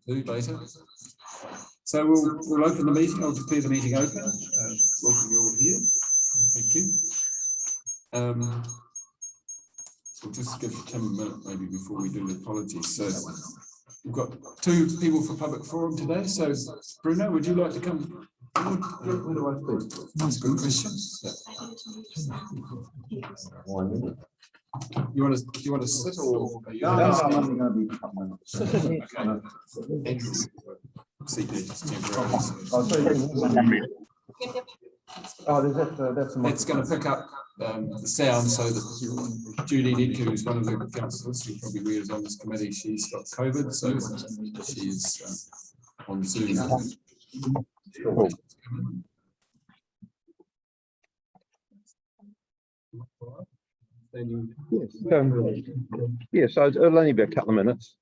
Two later. So we'll open the meeting. I'll declare the meeting open. Welcome you all here. Thank you. So we'll just give Tim a minute maybe before we do the apologies. So we've got two people for public forum today. So Bruno, would you like to come forward? Where do I speak? That's a good question. Yeah. You want to sit or are you I'm only going to be a couple minutes. Okay. Andrew, seat there just temporarily. That's going to pick up the sound so that Judy Nidku, who's one of the councillors, who probably wears on this committee, she's got COVID, so she's on Zoom. Sure. Yes, it'll only be a couple of minutes.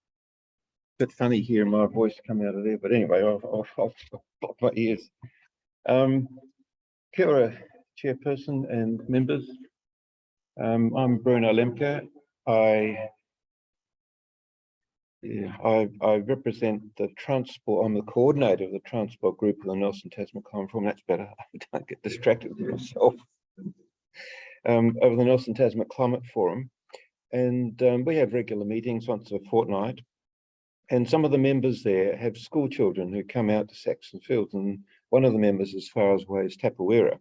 Bit funny hearing my voice come out of there, but anyway, I'll block my ears. Kia ora, Chairperson and members. I'm Bruno Lemke. I represent the transport. I'm the coordinator of the transport group of the Nelson Tasman Climate Forum. That's better. I don't get distracted with myself. Over the Nelson Tasman Climate Forum, and we have regular meetings once a fortnight, and some of the members there have school children who come out to Saxton Fields, and one of the members as far away as Tapawera,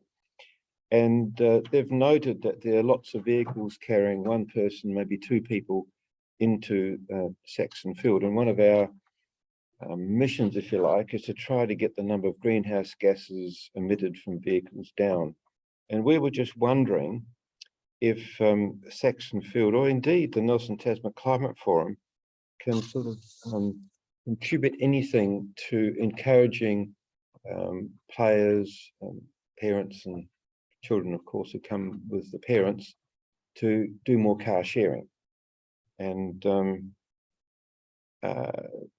and they've noted that there are lots of vehicles carrying one person, maybe two people, into Saxton Field, and one of our missions, if you like, is to try to get the number of greenhouse gases emitted from vehicles down. And we were just wondering if Saxton Field, or indeed the Nelson Tasman Climate Forum, can sort of contribute anything to encouraging players, parents and children, of course, who come with the parents, to do more car sharing. And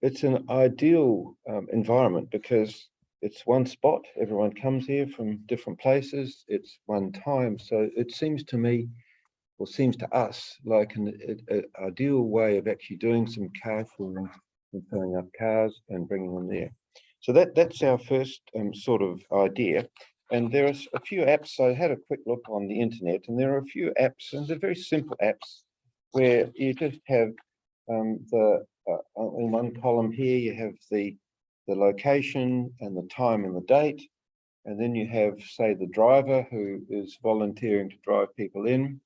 it's an ideal environment because it's one spot, everyone comes here from different places, it's one time. So it seems to me, or seems to us, like an ideal way of actually doing some car sharing and filling up cars and bringing them there. So that's our first sort of idea. And there are a few apps. So I had a quick look on the internet, and there are a few apps, and they're very simple apps where you just have in one column here, you have the location and the time and the date, and then you have, say, the driver who is volunteering to drive people in,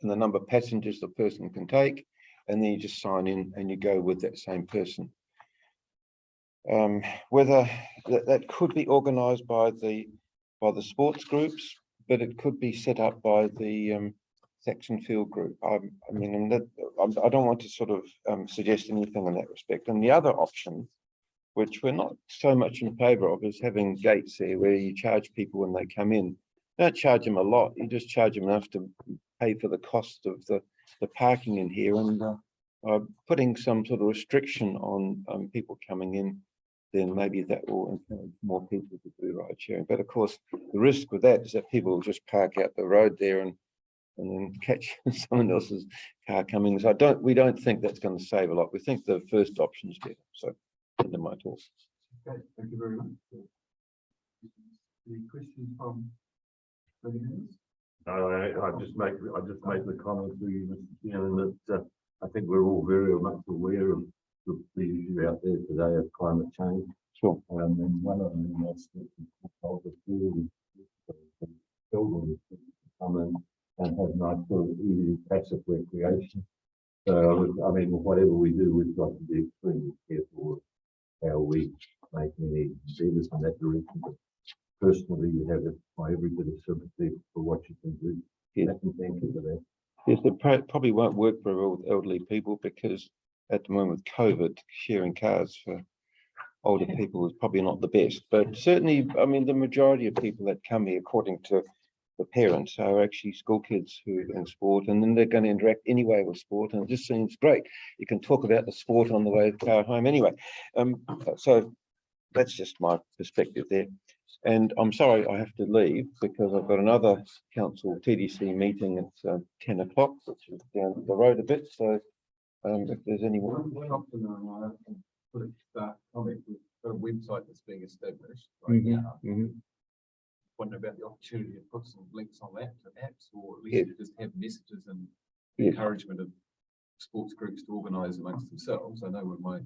and the number of passengers the person can take, and then you just sign in and you go with that same person. Whether that could be organised by the sports groups, but it could be set up by the Saxton Field group. I don't want to sort of suggest anything in that respect. And the other option, which we're not so much in favour of, is having gates there where you charge people when they come in. You don't charge them a lot, you just charge them enough to pay for the cost of the parking in here, and putting some sort of restriction on people coming in, then maybe that will encourage more people to do ride sharing. But of course, the risk with that is that people will just park out the road there and then catch someone else's car coming. So we don't think that's going to save a lot. We think the first option is better. So end of my talk. Okay, thank you very much. Any questions from the members? No, I just make the comment to you, Mr. Chairman, that I think we're all very much aware of the issue out there today of climate change. Sure. And one of them is the children come in and have nice sort of easy passive recreation. So I mean, whatever we do, we've got to be extremely careful of how we make any endeavours in that direction. But personally, you have my every bit of sympathy for what you can do. Yes. And thank you for that. Yes, it probably won't work for all elderly people, because at the moment with COVID, sharing cars for older people is probably not the best. But certainly, I mean, the majority of people that come here, according to the parents, are actually school kids who are in sport, and then they're going to interact anyway with sport, and it just seems great. You can talk about the sport on the way to the car home anyway. So that's just my perspective there. And I'm sorry I have to leave because I've got another council TDC meeting at 10 o'clock, which is down the road a bit. So If there's anyone. One option I can put a comment with a website that's being established right now. Wonder about the opportunity to put some links on that to apps, or at least just have messages and encouragement of sports groups to organise amongst themselves. I know when my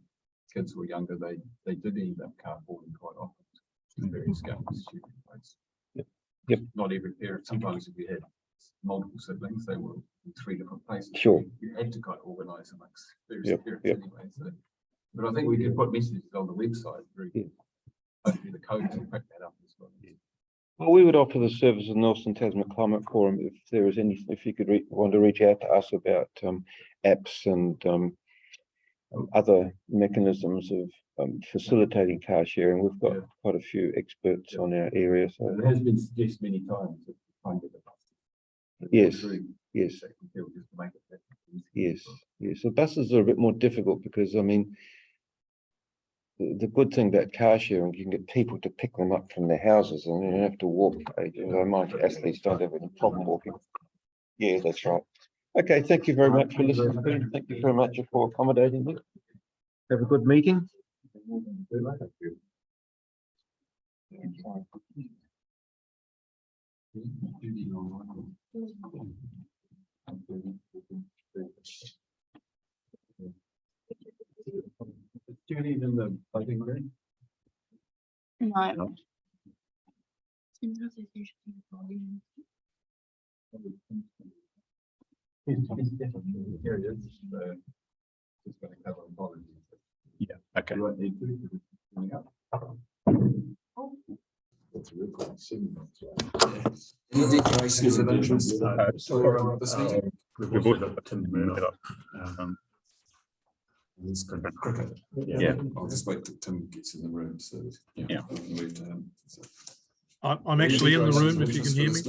kids were younger, they did end up carpooling quite often to various games, shooting place. Not every parent. Sometimes if you had multiple siblings, they were in 3 different places. Sure. You had to kind of organise amongst various parents anyway. So, but I think we could put messages on the website. Hopefully the codes will pick that up as well. Well, we would offer the service of the Nelson Tasman Climate Forum if there is any, if you could want to reach out to us about apps and other mechanisms of facilitating car sharing. We've got quite a few experts on our area. So it has been suggested many times that try and get the bus. Yes. Yes. Yes. So buses are a bit more difficult because, I mean, the good thing about car sharing, you can get people to pick them up from their houses and you don't have to walk ages. I mind athletes don't have any problem walking. Yeah, that's right. Okay, thank you very much for listening. Thank you very much for accommodating me. Have a good meeting. Judy's in the voting room. No. Here it is. Just going to cover apologies. Yeah, okay. You won't need to, because it's coming up. That's a real quick signal. Any declarations of interest for this meeting? We've also got Tim Murdoch. Cricket. Yeah. I'll just wait till Tim gets in the room, so Yeah. we can move to him. So, I'm actually in the room, if you can hear me.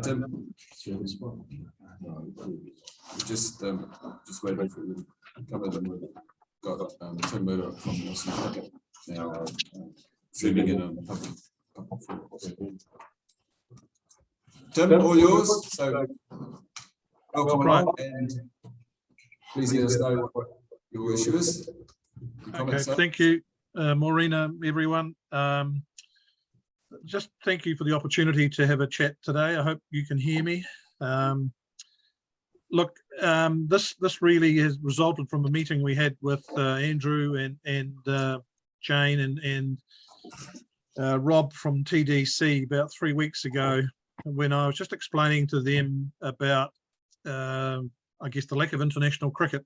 Tim, just waiting for you to cover them. We've got Tim Murdoch from Nelson Cricket now zooming in on public forum. Tim, all yours. So welcome along, and please let us know what your issue is. Okay, thank you, Maureen, everyone. Just thank you for the opportunity to have a chat today. I hope you can hear me. Look, this really has resulted from a meeting we had with Andrew and Jane and Rob from TDC about 3 weeks ago, when I was just explaining to them about, I guess, the lack of international cricket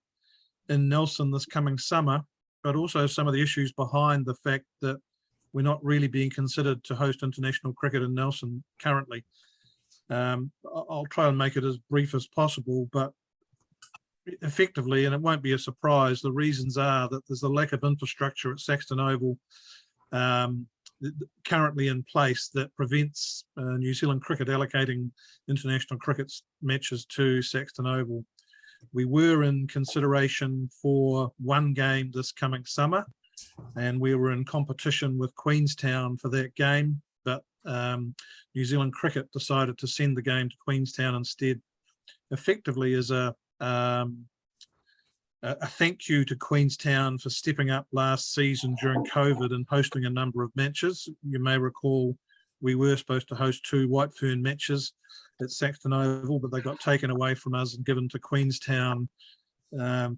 in Nelson this coming summer, but also some of the issues behind the fact that we're not really being considered to host international cricket in Nelson currently. I'll try and make it as brief as possible, but effectively, and it won't be a surprise, the reasons are that there's a lack of infrastructure at Saxton Oval currently in place that prevents New Zealand Cricket allocating international cricket matches to Saxton Oval. We were in consideration for one game this coming summer, and we were in competition with Queenstown for that game, but New Zealand Cricket decided to send the game to Queenstown instead, effectively as a thank you to Queenstown for stepping up last season during COVID and hosting a number of matches. You may recall we were supposed to host 2 White Fern matches at Saxton Oval, but they got taken away from us and given to Queenstown,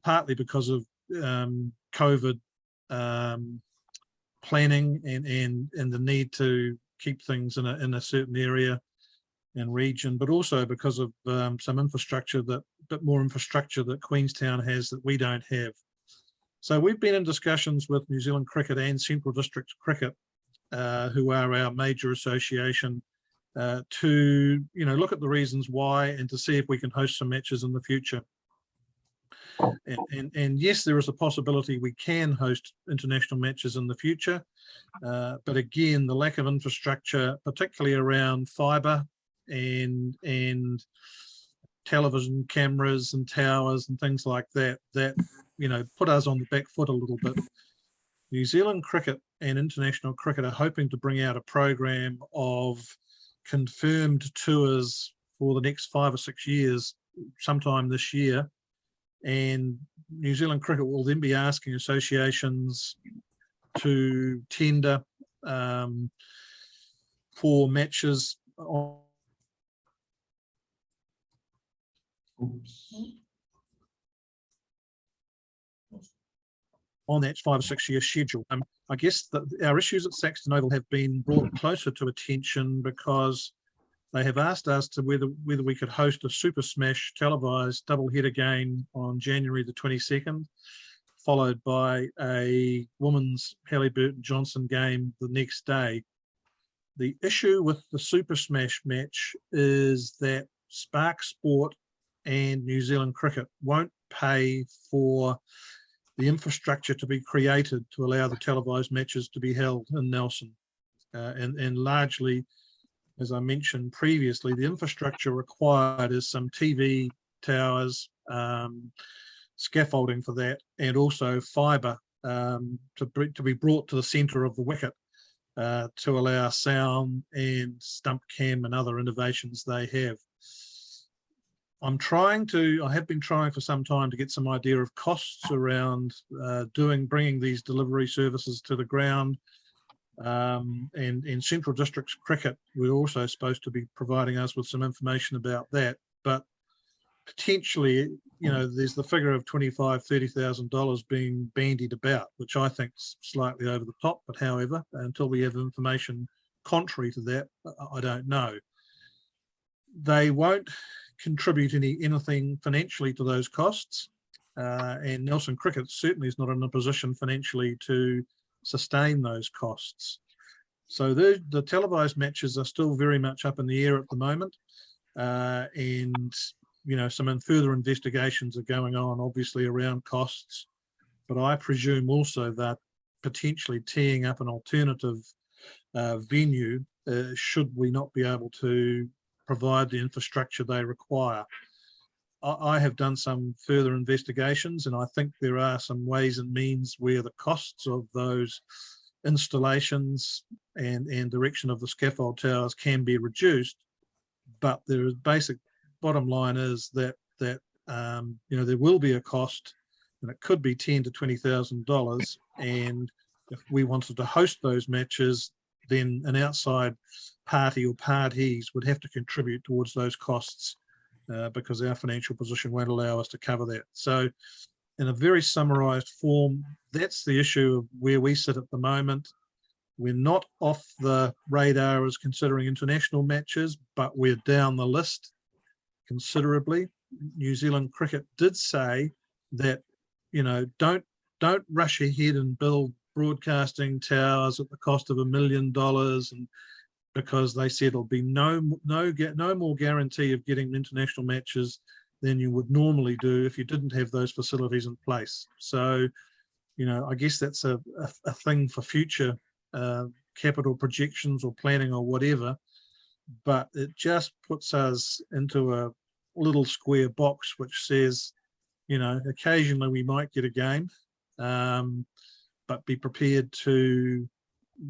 partly because of COVID planning and the need to keep things in a certain area and region, but also because of some infrastructure bit more infrastructure that Queenstown has that we don't have. So we've been in discussions with New Zealand Cricket and Central District Cricket, who are our major association, to look at the reasons why and to see if we can host some matches in the future. And yes, there is a possibility we can host international matches in the future, but again, the lack of infrastructure, particularly around fibre and television cameras and towers and things like that, put us on the back foot a little bit. New Zealand Cricket and International Cricket are hoping to bring out a program of confirmed tours for the next 5 or 6 years, sometime this year. And New Zealand Cricket will then be asking associations to tender for matches on that 5 or 6 year schedule. I guess that our issues at Saxton Oval have been brought closer to attention because they have asked us to whether we could host a Super Smash televised double-header game on January the 22nd, followed by a women's Halliburton-Johnson game the next day. The issue with the Super Smash match is that Spark Sport and New Zealand Cricket won't pay for the infrastructure to be created to allow the televised matches to be held in Nelson. And largely, as I mentioned previously, the infrastructure required is some TV towers, scaffolding for that, and also fibre to be brought to the centre of the wicket to allow sound and stump cam and other innovations they have. I have been trying for some time to get some idea of costs around bringing these delivery services to the ground. And in Central Districts Cricket, we're also supposed to be providing us with some information about that. But potentially, there's the figure of $25,000–$30,000 being bandied about, which I think is slightly over the top. But however, until we have information contrary to that, I don't know. They won't contribute anything financially to those costs, and Nelson Cricket certainly is not in a position financially to sustain those costs. So the televised matches are still very much up in the air at the moment, and some further investigations are going on, obviously, around costs. But I presume also that potentially teeing up an alternative venue should we not be able to provide the infrastructure they require. I have done some further investigations, and I think there are some ways and means where the costs of those installations and direction of the scaffold towers can be reduced. But there is basic bottom line is that there will be a cost, and it could be $10,000 to $20,000. And if we wanted to host those matches, then an outside party or parties would have to contribute towards those costs because our financial position won't allow us to cover that. So in a very summarised form, that's the issue of where we sit at the moment. We're not off the radar as considering international matches, but we're down the list considerably. New Zealand Cricket did say that, don't rush ahead and build broadcasting towers at the cost of $1 million, and because they said there'll be no more guarantee of getting international matches than you would normally do if you didn't have those facilities in place. So, I guess that's a thing for future capital projections or planning or whatever, but it just puts us into a little square box which says, occasionally we might get a game, but be prepared to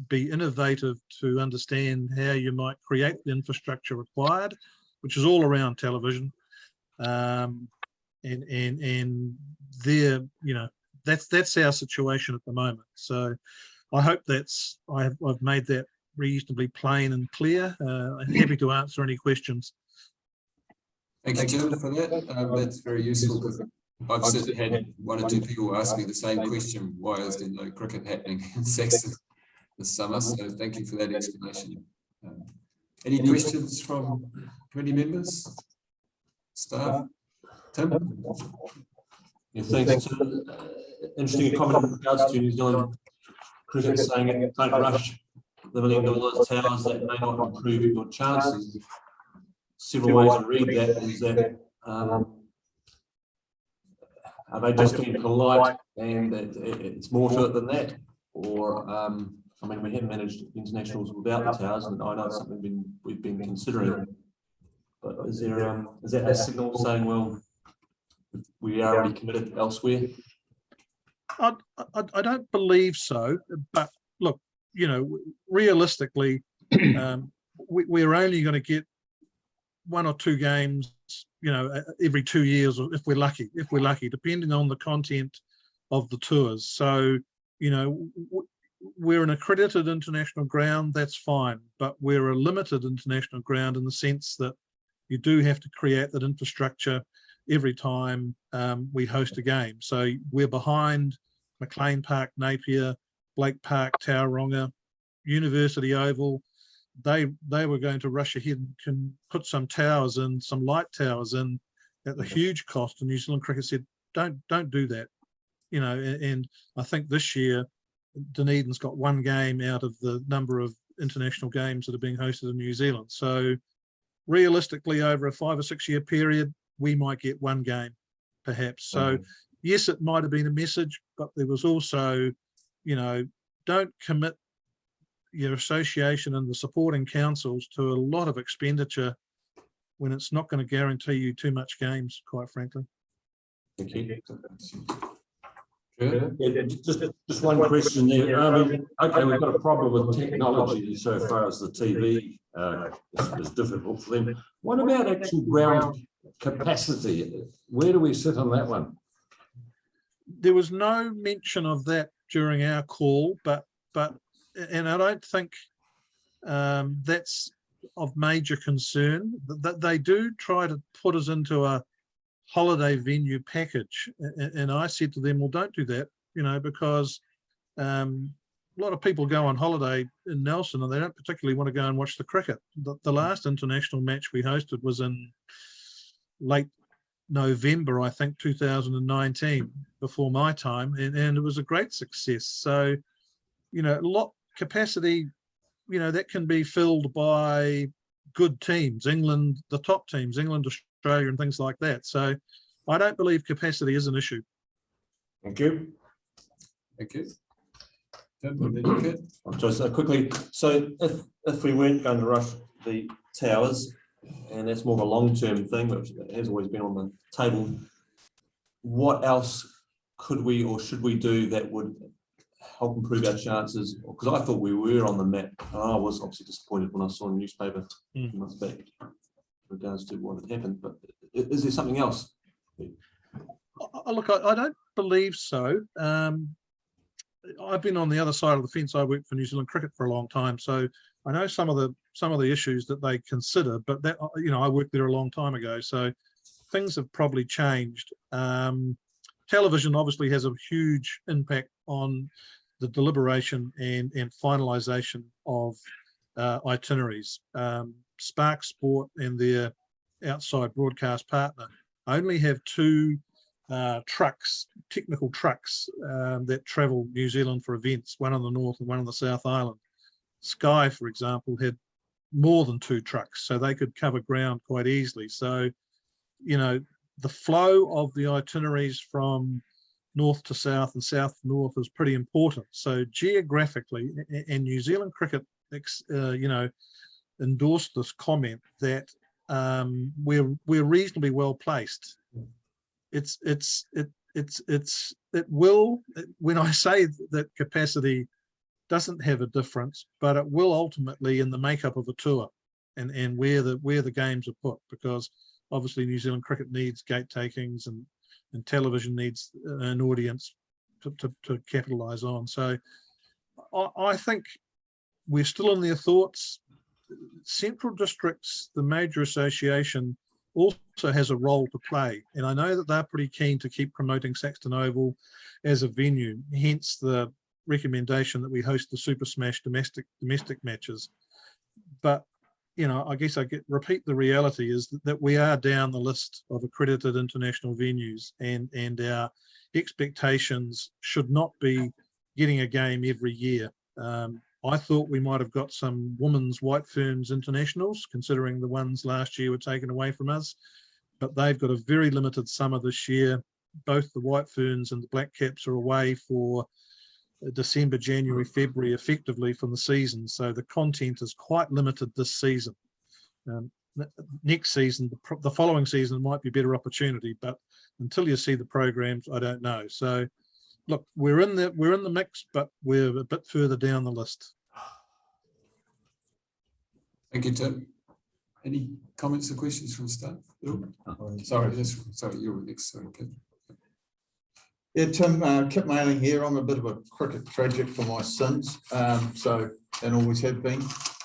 be innovative to understand how you might create the infrastructure required, which is all around television. And there, that's our situation at the moment. So I hope I've made that reasonably plain and clear. I'm happy to answer any questions. Thank you, Tim, for that. That's very useful because I've certainly had one or two people ask me the same question: why is there no cricket happening in Saxton this summer? So thank you for that explanation. Any questions from committee members, staff? Tim? Yeah, thanks. Interesting comment in regards to New Zealand Cricket saying it, don't rush the $1 million towers that may not improve your chances. Several ways to read that is that are they just being polite and it's more to it than that? Or, we have managed internationals without the towers, and I know it's something we've been considering. But is that a signal saying, well, we are already committed elsewhere? I don't believe so, but look, realistically, we're only going to get 1 or 2 games, every 2 years, or if we're lucky, depending on the content of the tours. So, we're an accredited international ground, that's fine, but we're a limited international ground in the sense that you do have to create that infrastructure every time we host a game. So we're behind McLean Park, Napier, Blake Park, Tauranga, University Oval. They were going to rush ahead and can put some towers in, some light towers in at a huge cost, and New Zealand Cricket said, don't do that. And I think this year Dunedin's got 1 game out of the number of international games that are being hosted in New Zealand. So realistically, over a 5 or 6 year period, we might get 1 game, perhaps. So yes, it might have been a message, but there was also, don't commit your association and the supporting councils to a lot of expenditure when it's not going to guarantee you too much games, quite frankly. Thank you. Good. Yeah, just one question there. Okay, we've got a problem with technology so far as the TV is difficult for them. What about actual ground capacity? Where do we sit on that one? There was no mention of that during our call, but and I don't think that's of major concern. That they do try to put us into a holiday venue package, and I said to them, well, don't do that, because a lot of people go on holiday in Nelson and they don't particularly want to go and watch the cricket. The last international match we hosted was in late November, I think 2019, before my time, and it was a great success. So, lot capacity, that can be filled by good teams, England, the top teams, England, Australia, and things like that. So I don't believe capacity is an issue. Thank you. Thank you. Good. Just quickly, so if we weren't going to rush the towers, and that's more of a long-term thing, which has always been on the table, what else could we or should we do that would help improve our chances? Because I thought we were on the map. I was obviously disappointed when I saw in the newspaper a few months back in regards to what had happened, but is there something else? Look, I don't believe so. I've been on the other side of the fence. I worked for New Zealand Cricket for a long time, so I know some of the issues that they consider. But that, I worked there a long time ago, so things have probably changed. Television obviously has a huge impact on the deliberation and finalisation of itineraries. Spark Sport and their outside broadcast partner only have 2 trucks, technical trucks, that travel New Zealand for events, one on the North and one on the South Island. Sky, for example, had more than 2 trucks, so they could cover ground quite easily. So, the flow of the itineraries from north to south and south to north is pretty important. So geographically, and New Zealand Cricket, endorsed this comment that we're reasonably well placed. It will, when I say that capacity doesn't have a difference, but it will ultimately in the makeup of a tour and where the games are put, because obviously New Zealand Cricket needs gate takings and television needs an audience to capitalise on. So I think we're still in their thoughts. Central Districts, the major association, also has a role to play, and I know that they're pretty keen to keep promoting Saxton Oval as a venue, hence the recommendation that we host the Super Smash domestic matches. But I guess repeat the reality is that we are down the list of accredited international venues, and our expectations should not be getting a game every year. I thought we might have got some women's White Ferns internationals, considering the ones last year were taken away from us, but they've got a very limited summer this year. Both the White Ferns and the Black Caps are away for December, January, February, effectively from the season. So the content is quite limited this season. Next season, the following season might be a better opportunity, but until you see the programs, I don't know. So look, we're in the mix, but we're a bit further down the list. Thank you, Tim. Any comments or questions from staff? Sorry, sorry, you're next. Sorry, Kit. Yeah, Tim, Kit Mailing here. I'm a bit of a cricket tragic for my sins, and always have been.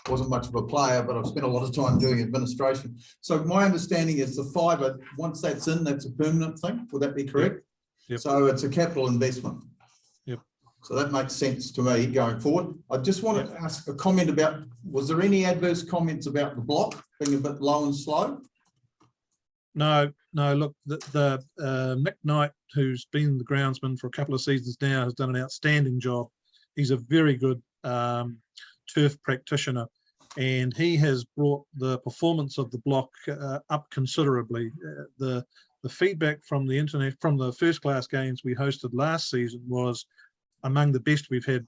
Wasn't much of a player, but I've spent a lot of time doing administration. So my understanding is the fibre, once that's in, that's a permanent thing. Would that be correct? Yep. So it's a capital investment. Yep. So that makes sense to me going forward. I just wanted to ask a comment about, was there any adverse comments about the block being a bit low and slow? No, look, the Nick Knight, who's been the groundsman for a couple of seasons now, has done an outstanding job. He's a very good turf practitioner, and he has brought the performance of the block up considerably. The feedback from the first class games we hosted last season was among the best we've had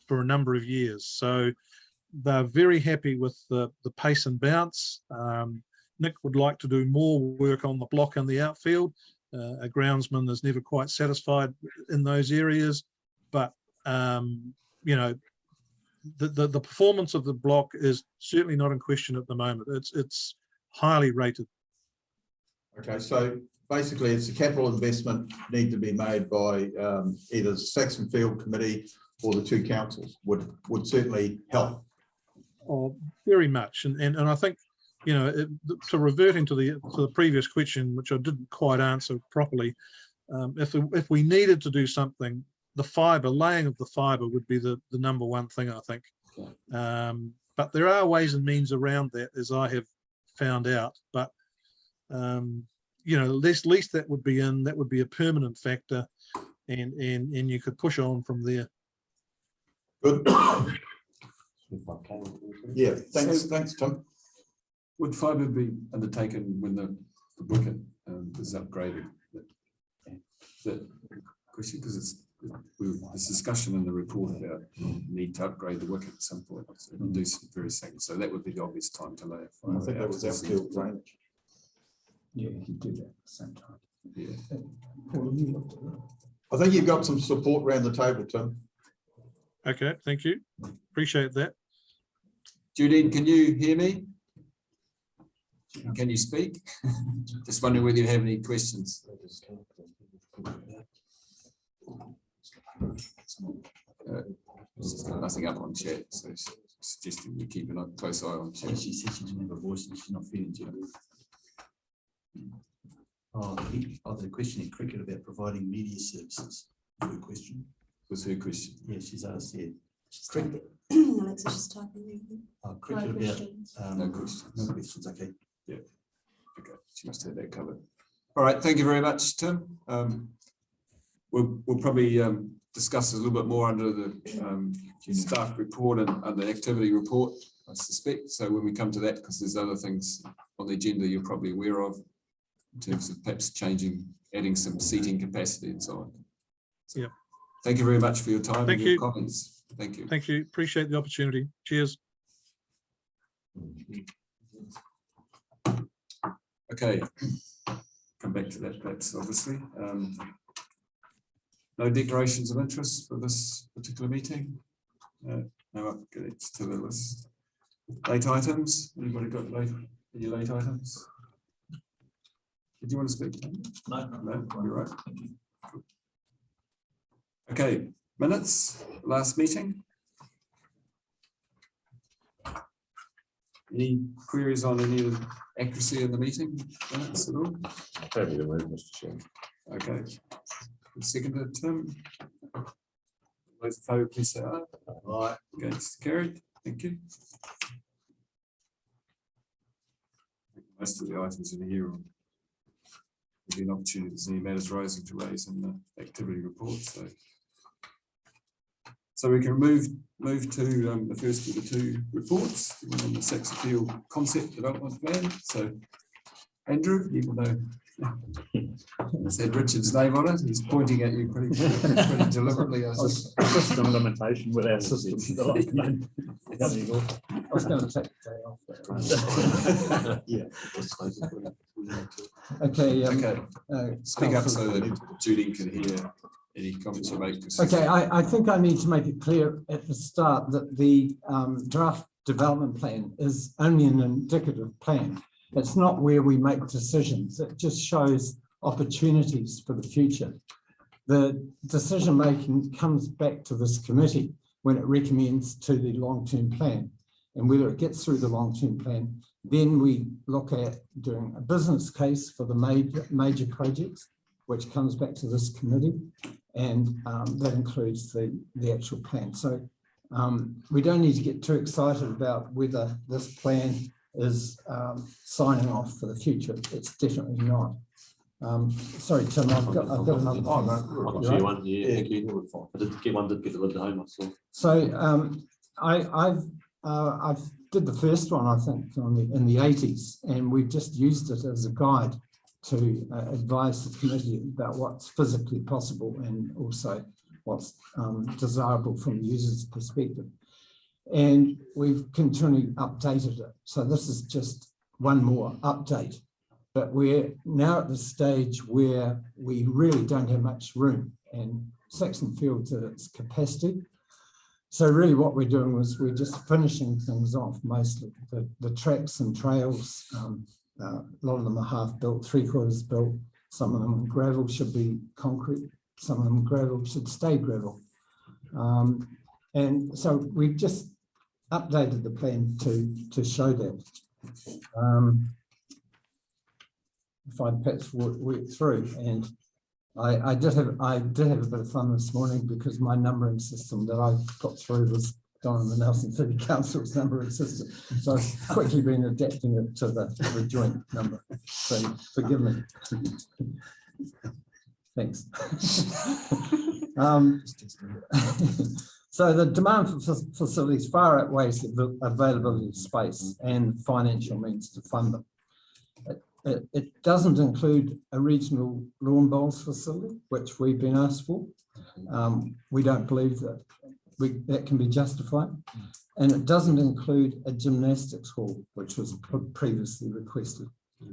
for a number of years. So they're very happy with the pace and bounce. Nick would like to do more work on the block and the outfield. A groundsman is never quite satisfied in those areas, but you know, the performance of the block is certainly not in question at the moment. It's highly rated. Okay, so basically it's a capital investment need to be made by either the Saxton Field Committee or the two councils would certainly help. Oh, very much, and I think, you know, to reverting to the previous question, which I didn't quite answer properly, if we needed to do something, the laying of the fibre would be the number one thing, I think. But there are ways and means around that, as I have found out. But you know, at least that would be a permanent factor, and you could push on from there. Good. Yeah, thanks, Tim. Would fibre be undertaken when the wicket is upgraded? That question, because there's discussion in the report about need to upgrade the wicket at some point. So do some very second. So that would be the obvious time to lay a fibre. I think that was outfield drainage. Yeah, you do that at the same time. Yeah. I think you've got some support around the table, Tim. Okay, thank you. Appreciate that. Judy, can you hear me? Can you speak? Just wondering whether you have any questions. There's nothing up on chat, so suggesting we keep a close eye on chat. She said she didn't have a voice and she's not feeling too. Oh, there's a question in cricket about providing media services. Good question. Was her question? Yeah, she's asked here. Cricket. Alexa, just typing there. Cricket No about questions. No questions. No questions. Okay. Yeah. Okay. She must have that covered. All right. Thank you very much, Tim. We'll probably discuss a little bit more under the staff report and the activity report, I suspect. So when we come to that, because there's other things on the agenda you're probably aware of in terms of perhaps adding some seating capacity and so on. So, yeah. Thank you very much for your time Thank and your you. comments. Thank you. Thank you. Appreciate the opportunity. Cheers. Okay. Come back to that, perhaps, obviously. No declarations of interest for this particular meeting. No updates to the list. Late items. Anybody got any late items? Did you want to speak? No, you're right. Okay, minutes, last meeting. Any queries on any of the accuracy in the meeting minutes at all? Happy to move, Mr. Chairman. Okay. Seconded, Tim. Those in favour, please say aye. Aye. Against, carried. Thank you. Most of the items in here will be an opportunity to see matters rising to raise in the activity report. So we can move to the first of the two reports, the one on the Saxton Field concept development plan. So Andrew, even though it said Richard's name on it, he's pointing at you pretty deliberately. System limitation with our system. I was going to take the day off. Yeah. Okay. Okay. Speak up so that Judy can hear any comments you make. Okay, I think I need to make it clear at the start that the draft development plan is only an indicative plan. It's not where we make decisions. It just shows opportunities for the future. The decision making comes back to this committee when it recommends to the long-term plan, and whether it gets through the long-term plan, then we look at doing a business case for the major projects, which comes back to this committee, and that includes the actual plan. So we don't need to get too excited about whether this plan is signing off for the future. It's definitely not. Sorry, Tim, I've got another thing. I can share one. Yeah, thank you. I did get one, did get delivered home, I saw. So I've did the first one, I think, in the 80s, and we've just used it as a guide to advise the committee about what's physically possible and also what's desirable from the user's perspective. And we've continually updated it. So this is just one more update. But we're now at the stage where we really don't have much room, and Saxton Field's at its capacity. So really what we're doing is we're just finishing things off mostly. The tracks and trails, a lot of them are half built, 3/4 built. Some of them gravel should be concrete. Some of them gravel should stay gravel. And so we've just updated the plan to show that. If I perhaps work through, and I did have a bit of fun this morning because my numbering system that I got through was done on the Nelson City Council's numbering system. So I've quickly been adapting it to the joint number. So forgive me. Thanks. So the demand for facilities far outweighs the availability of space and financial means to fund them. It doesn't include a regional lawn bowls facility, which we've been asked for. We don't believe that can be justified. And it doesn't include a gymnastics hall, which was previously requested.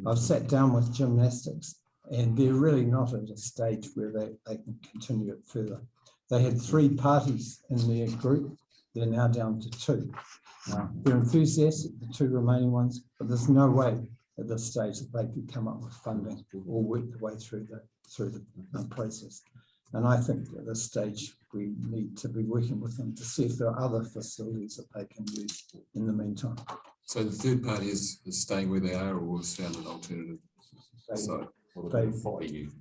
I've sat down with gymnastics, and they're really not at a stage where they can continue it further. They had 3 parties in their group. They're now down to 2. They're enthusiastic, the 2 remaining ones, but there's no way at this stage that they could come up with funding or work their way through the process. And I think at this stage we need to be working with them to see if there are other facilities that they can use in the meantime. So the third party is staying where they are, or has found an alternative? So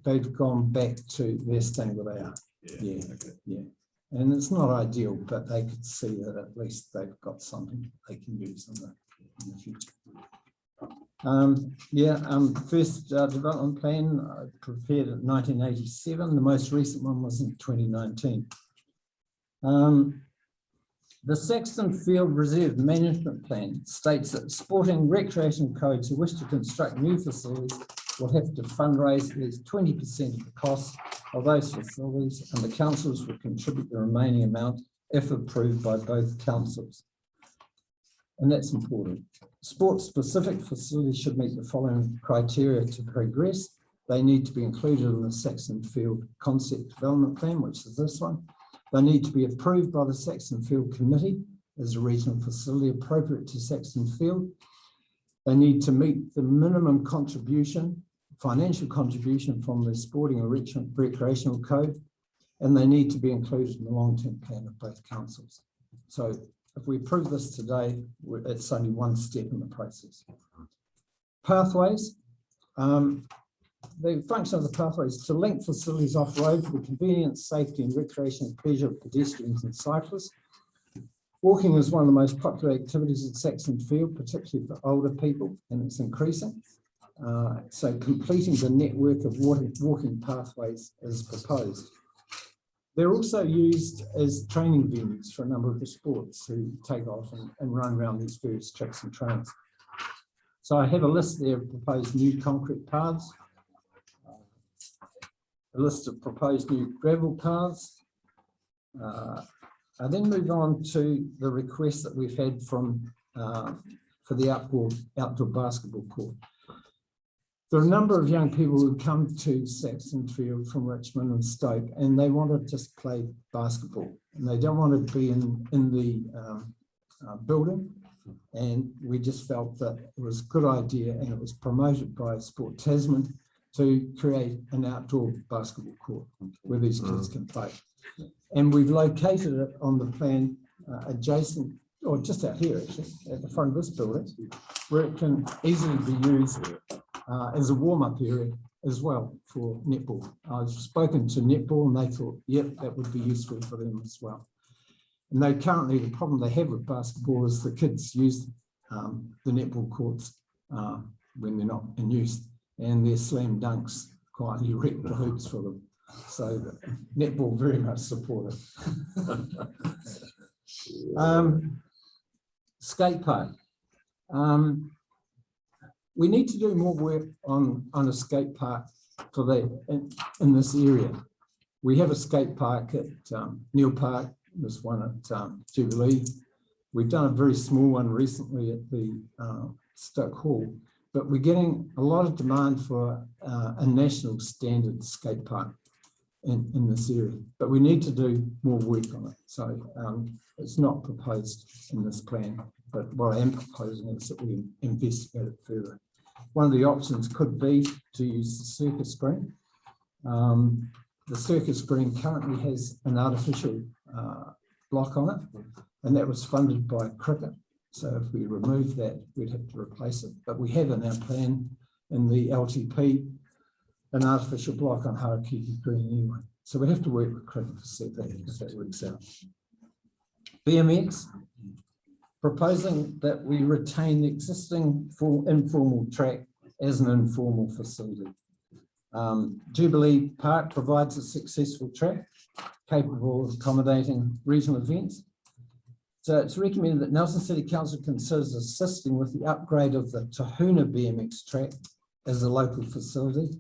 they've gone back to they're staying where they are. Yeah. Okay. Yeah. And it's not ideal, but they could see that at least they've got something they can use in the future. First development plan prepared in 1987. The most recent one was in 2019. The Saxton Field Reserve Management Plan states that sporting recreation codes who wish to construct new facilities will have to fundraise at least 20% of the cost of those facilities, and the councils will contribute the remaining amount if approved by both councils. And that's important. Sport-specific facilities should meet the following criteria to progress. They need to be included in the Saxton Field Concept Development Plan, which is this one. They need to be approved by the Saxton Field Committee as a regional facility appropriate to Saxton Field. They need to meet the minimum contribution, financial contribution from the Sporting and Recreational Code, and they need to be included in the long-term plan of both councils. So if we approve this today, it's only one step in the process. Pathways. The function of the pathways is to link facilities off-road for the convenience, safety and recreation pleasure of pedestrians and cyclists. Walking is one of the most popular activities at Saxton Field, particularly for older people, and it's increasing. So completing the network of walking pathways is proposed. They're also used as training venues for a number of the sports who take off and run around these various tracks and trails. So I have a list there of proposed new concrete paths, a list of proposed new gravel paths. I then move on to the request that we've had from for the outdoor basketball court. There are a number of young people who come to Saxton Field from Richmond and Stoke, and they want to just play basketball, and they don't want to be in the building. And we just felt that it was a good idea, and it was promoted by Sport Tasman to create an outdoor basketball court where these kids can play. And we've located it on the plan adjacent, or just out here actually, at the front of this building, where it can easily be used as a warm-up area as well for netball. I've spoken to netball and they thought, yep, that would be useful for them as well. And they currently, the problem they have with basketball is the kids use the netball courts when they're not in use, and their slam dunks quietly wreck the hoops for them. So netball very much supported. Skate park. We need to do more work on a skate park for that in this area. We have a skate park at Neil Park. There's one at Jubilee. We've done a very small one recently at the Stoke Hall, but we're getting a lot of demand for a national standard skate park in this area, but we need to do more work on it. So it's not proposed in this plan, but what I am proposing is that we investigate it further. One of the options could be to use the circus green. The circus green currently has an artificial block on it, and that was funded by cricket. So if we remove that, we'd have to replace it. But we have in our plan in the LTP an artificial block on Harakiki Green anyway. So we have to work with cricket to see if that works out. BMX, proposing that we retain the existing informal track as an informal facility. Jubilee Park provides a successful track capable of accommodating regional events. So it's recommended that Nelson City Council considers assisting with the upgrade of the Tahuna BMX track as a local facility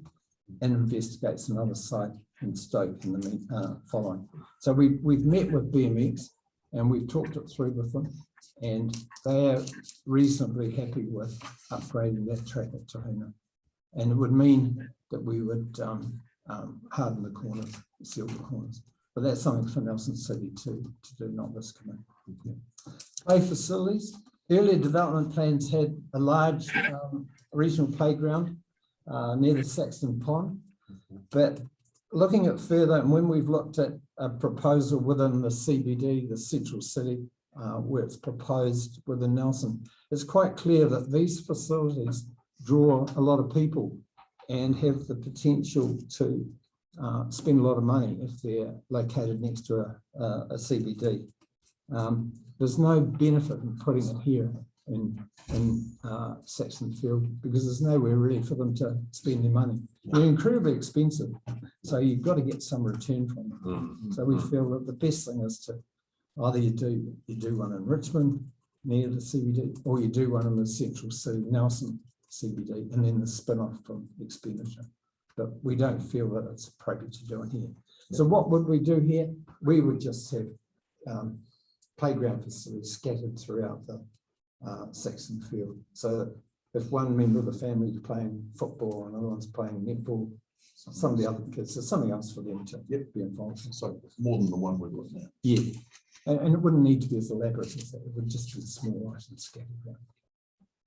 and investigates another site in Stoke in the following. So we've met with BMX and we've talked it through with them, and they are reasonably happy with upgrading that track at Tahuna. And it would mean that we would harden the corners, seal the corners. But that's something for Nelson City to do, not this committee. Play facilities. Earlier development plans had a large regional playground near the Saxton Pond. But looking at further, and when we've looked at a proposal within the CBD, the Central City, where it's proposed within Nelson, it's quite clear that these facilities draw a lot of people and have the potential to spend a lot of money if they're located next to a CBD. There's no benefit in putting it here in Saxton Field because there's nowhere really for them to spend their money. They're incredibly expensive, so you've got to get some return from them. So we feel that the best thing is to either you do one in Richmond near the CBD, or you do one in the Central City, Nelson CBD, and then the spin-off from expenditure. But we don't feel that it's appropriate to do it here. So what would we do here? We would just have playground facilities scattered throughout the Saxton Field. So that if one member of the family is playing football and another one's playing netball, some of the other kids, there's something else for them to be involved in. So more than the one we're looking at. Yeah, and it wouldn't need to be as elaborate as that. It would just be small items scattered around.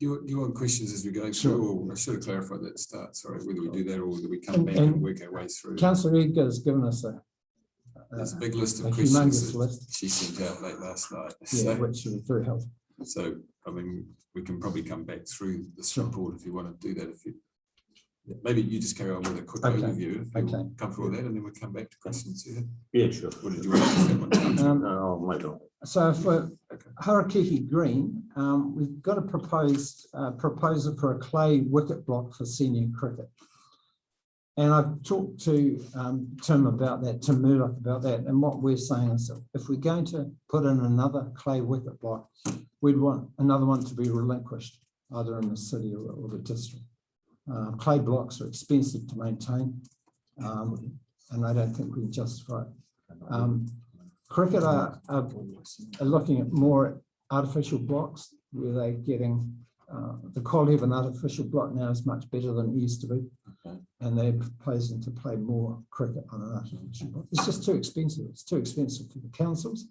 Do you want questions as we go through? Or I should have clarified that at the start, sorry, whether we do that or whether we come back and work our way through. Councillor Edgar has given us There's a big list a of humongous questions that list. she sent out late last night. Yeah, which is very helpful. So, I mean, we can probably come back through this Sure. report if you want to do that. If you, maybe you just carry on with a quick Okay. overview if you're Okay. comfortable with that, and then we'll come back to questions here. Yeah, sure. What did you want to say? No, wait on. So for Harakiki Green, we've got a proposal for a clay wicket block for senior cricket. And I've talked to Tim about that, Tim Murdoch about that. And what we're saying is that if we're going to put in another clay wicket block, we'd want another one to be relinquished, either in the city or the district. Clay blocks are expensive to maintain, and I don't think we can justify it. Cricket are looking at more artificial blocks where they're getting the quality of an artificial block now is much better than it used to be. Okay. And they're proposing to play more cricket on an artificial block. It's just too expensive. It's too expensive for the councils.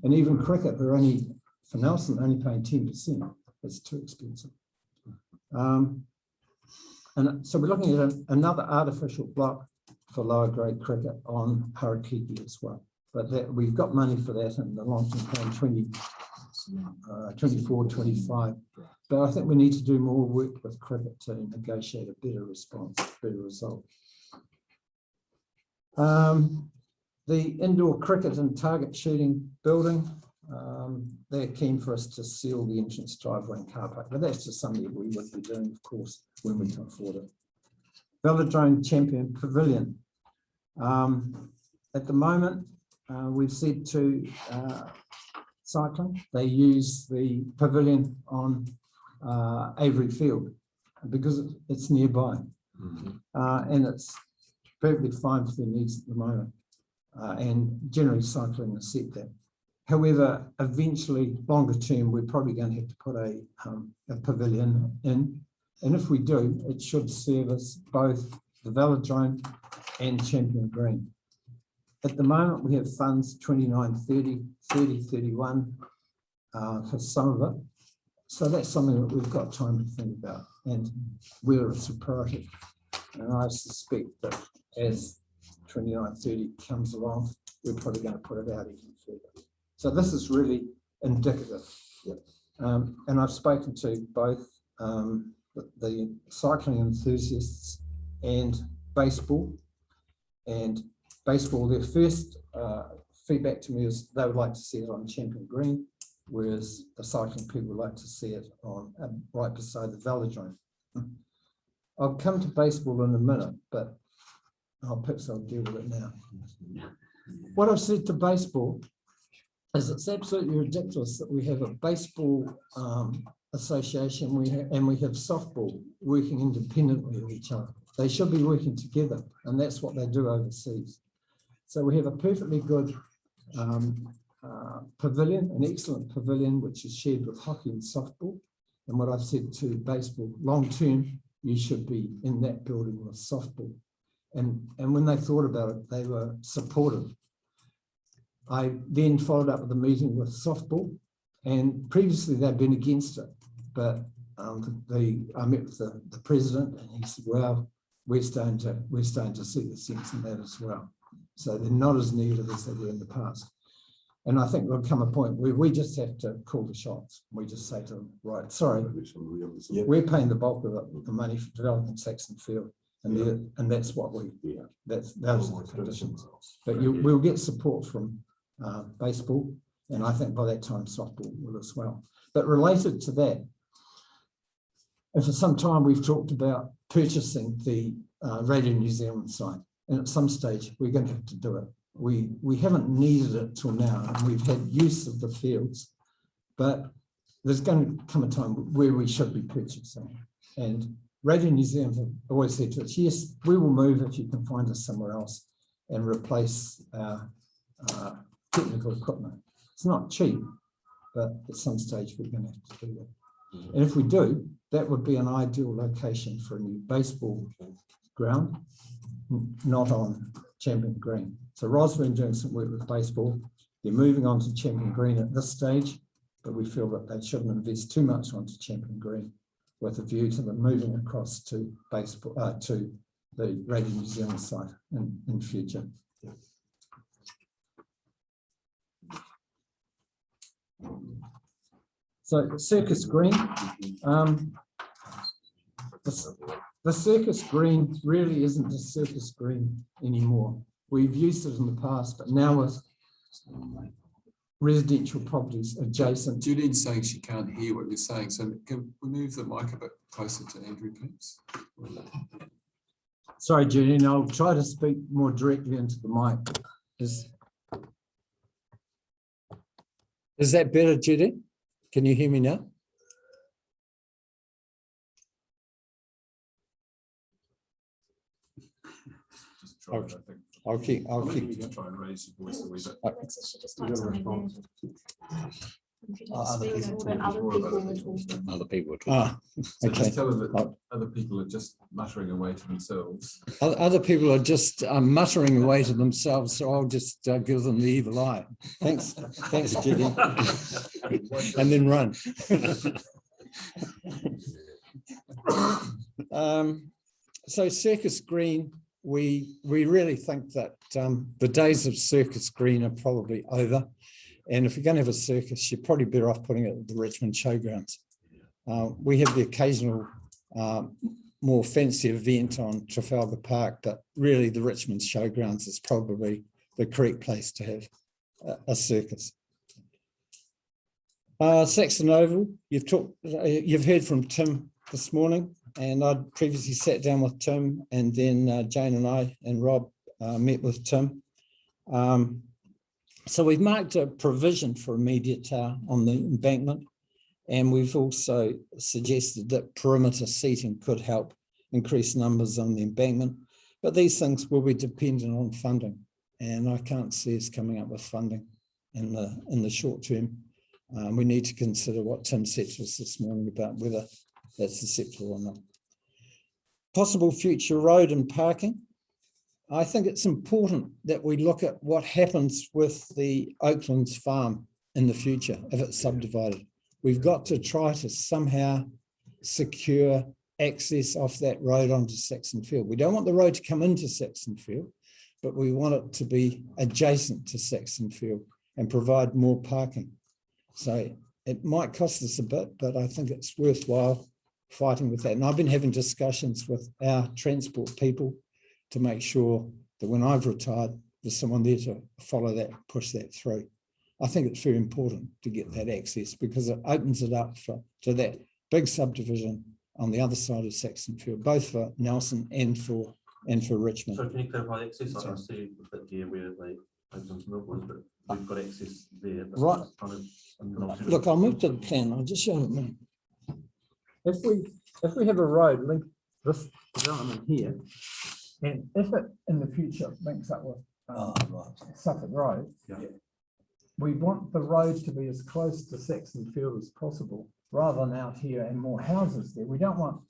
And even cricket are only For Nelson, only paying 10%. That's too expensive. And so we're looking at another artificial block for lower grade cricket on Harakiki as well. But that we've got money for that in the long-term plan 24-25. But I think we need to do more work with cricket to negotiate a better response, better result. The indoor cricket and target shooting building, they're keen for us to seal the entrance driveway and car park, but that's just something that we would be doing, of course, when we can afford it. Velodrome Champion Pavilion. At the moment, we've said to cycling, they use the pavilion on Avery Field because it's nearby. And it's perfectly fine for their needs at the moment. And generally cycling accept that. However, eventually, longer term, we're probably going to have to put a pavilion in. And if we do, it should service both the velodrome and Champion Green. At the moment, we have funds 29-30, 30-31 for some of it. So that's something that we've got time to think about and whether it's a priority. And I suspect that as 29-30 comes along, we're probably going to put it out even further. So this is really indicative. Yep. And I've spoken to both the cycling enthusiasts and baseball. And baseball, their first feedback to me is they would like to see it on Champion Green, whereas the cycling people would like to see it on right beside the velodrome. I'll come to baseball in a minute, but perhaps I'll deal with it now. What I've said to baseball is it's absolutely ridiculous that we have a baseball association and we have softball working independently of each other. They should be working together, and that's what they do overseas. So we have a perfectly good pavilion, an excellent pavilion, which is shared with hockey and softball. And what I've said to baseball, long term, you should be in that building with softball. And when they thought about it, they were supportive. I then followed up with a meeting with softball, and previously they'd been against it. But I met with the president, and he said, "Well, we're starting to see the sense in that as well." So they're not as negative as they were in the past. And I think there'll come a point where we just have to call the shots. We just say to them, right, sorry, we're paying the bulk of the money for developing Saxton Field. And that's what those are the conditions. But we'll get support from baseball. And I think by that time, softball will as well. But related to that, and for some time we've talked about purchasing the Radio New Zealand site. And at some stage, we're going to have to do it. We haven't needed it till now, and we've had use of the fields, but there's going to come a time where we should be purchasing. And Radio New Zealand have always said to us, yes, we will move if you can find us somewhere else and replace our technical equipment. It's not cheap, but at some stage we're going to have to do that. And if we do, that would be an ideal location for a new baseball ground, not on Champion Green. So Rod's been doing some work with baseball. They're moving on to Champion Green at this stage, but we feel that they shouldn't invest too much onto Champion Green with a view to them moving across to baseball, to the Radio New Zealand site in future. So Circus Green, the Circus Green really isn't a Circus Green anymore. We've used it in the past, but now with residential properties adjacent. Julian's saying she can't hear what you're saying, so can we move the mic a bit closer to Andrew, please? Sorry, Julian, I'll try to speak more directly into the mic. Is that better, Julian? Can you hear me now? Okay. I'll keep. Try and raise your voice a wee bit. Alexa should just type something in. If you Other don't speak, people then other before people about will it. talk. Other people. Ah, So okay. just tell them that Oh. other people are just muttering away to themselves. Other people are just muttering away to themselves, so I'll just give them the evil eye. Thanks, Judy. And then run. So Circus Green, we really think that the days of Circus Green are probably over. And if you're going to have a circus, you're probably better off putting it at the Richmond Showgrounds. We have the occasional more fancy event on Trafalgar Park, but really the Richmond Showgrounds is probably the correct place to have a circus. Saxton Oval, you've heard from Tim this morning, and I'd previously sat down with Tim, and then Jane and I and Rob met with Tim. So we've marked a provision for a media tower on the embankment, and we've also suggested that perimeter seating could help increase numbers on the embankment, but these things will be dependent on funding, and I can't see us coming up with funding in the short term. We need to consider what Tim said to us this morning about whether that's acceptable or not. Possible future road and parking. I think it's important that we look at what happens with the Oaklands farm in the future if it's subdivided. We've got to try to somehow secure access off that road onto Saxton Field. We don't want the road to come into Saxton Field, but we want it to be adjacent to Saxton Field and provide more parking. So it might cost us a bit, but I think it's worthwhile fighting with that. And I've been having discussions with our transport people to make sure that when I've retired, there's someone there to follow that, push that through. I think it's very important to get that access because it opens it up to that big subdivision on the other side of Saxton Field, both for Nelson and for Richmond. So can you clarify the access? I can see that here where they open some milk was, but we've got access there. But Right. Kind of, Look, I'll move to the plan. I'll just show it. If we have a road link this development here, and if it in the future links up with Suffolk Road, we want the road to be as close to Saxton Field as possible, rather than out here and more houses there. We don't want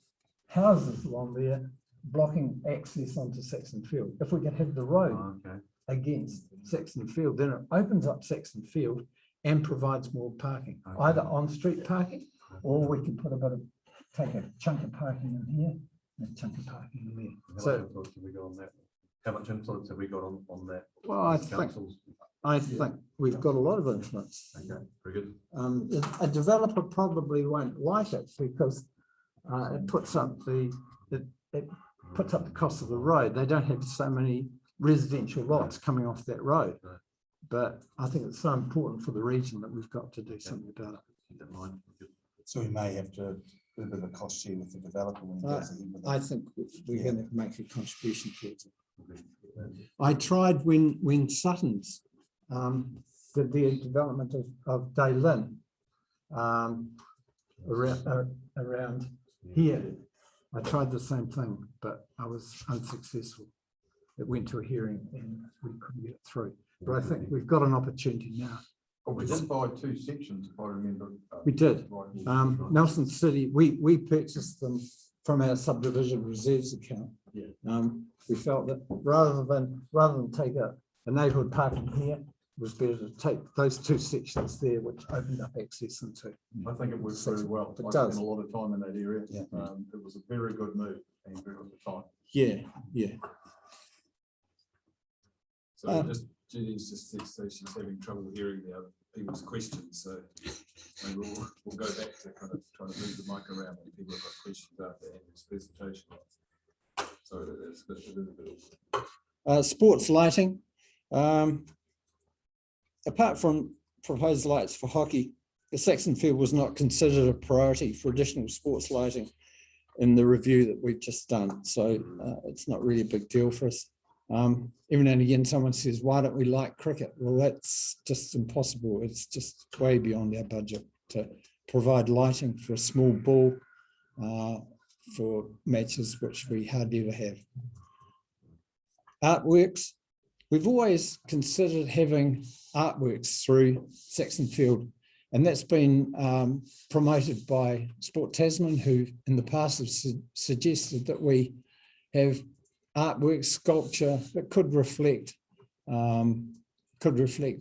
houses along there blocking access onto Saxton Field. If we could have the road against Saxton Field, then it opens up Saxton Field and provides more parking, either on-street parking, or we can put take a chunk of parking in here and a chunk of parking in there. So we go on that? How much influence have we got on that? well, I think we've got a lot of influence. Okay, very good. A developer probably won't like it because it puts up the cost of the road. They don't have so many residential lots coming off that road. Right. But I think it's so important for the region that we've got to do something about it. Keep that in mind. So we may have to do a bit of a cost share with the developer when he goes ahead with I it. think we're going to make a contribution towards it. I tried when Suttons did their development of Day Lynn around here. I tried the same thing, but I was unsuccessful. It went to a hearing and we couldn't get it through. But I think we've got an opportunity now. Oh, we did buy two sections, if I remember. We did. Nelson City, we purchased them from our subdivision reserves account. We felt that rather than take a neighbourhood parking here, it was better to take those two sections there, which opened up access into. I think it works very well. It I does. spent a lot of time in that area. Yeah. It was a very good move, Andrew, at the time. Yeah. So Judy's just said she's having trouble hearing the other people's questions, so maybe we'll go back to kind of trying to move the mic around when people have got questions after Andrew's presentation. So that's a bit. Sports lighting. Apart from proposed lights for hockey, the Saxton Field was not considered a priority for additional sports lighting in the review that we've just done. So it's not really a big deal for us. Even and again, someone says, why don't we like cricket? Well, that's just impossible. It's just way beyond our budget to provide lighting for a small ball for matches, which we hardly ever have. Artworks. We've always considered having artworks through Saxton Field And that's been promoted by Sport Tasman, who in the past have suggested that we have artwork, sculpture that could reflect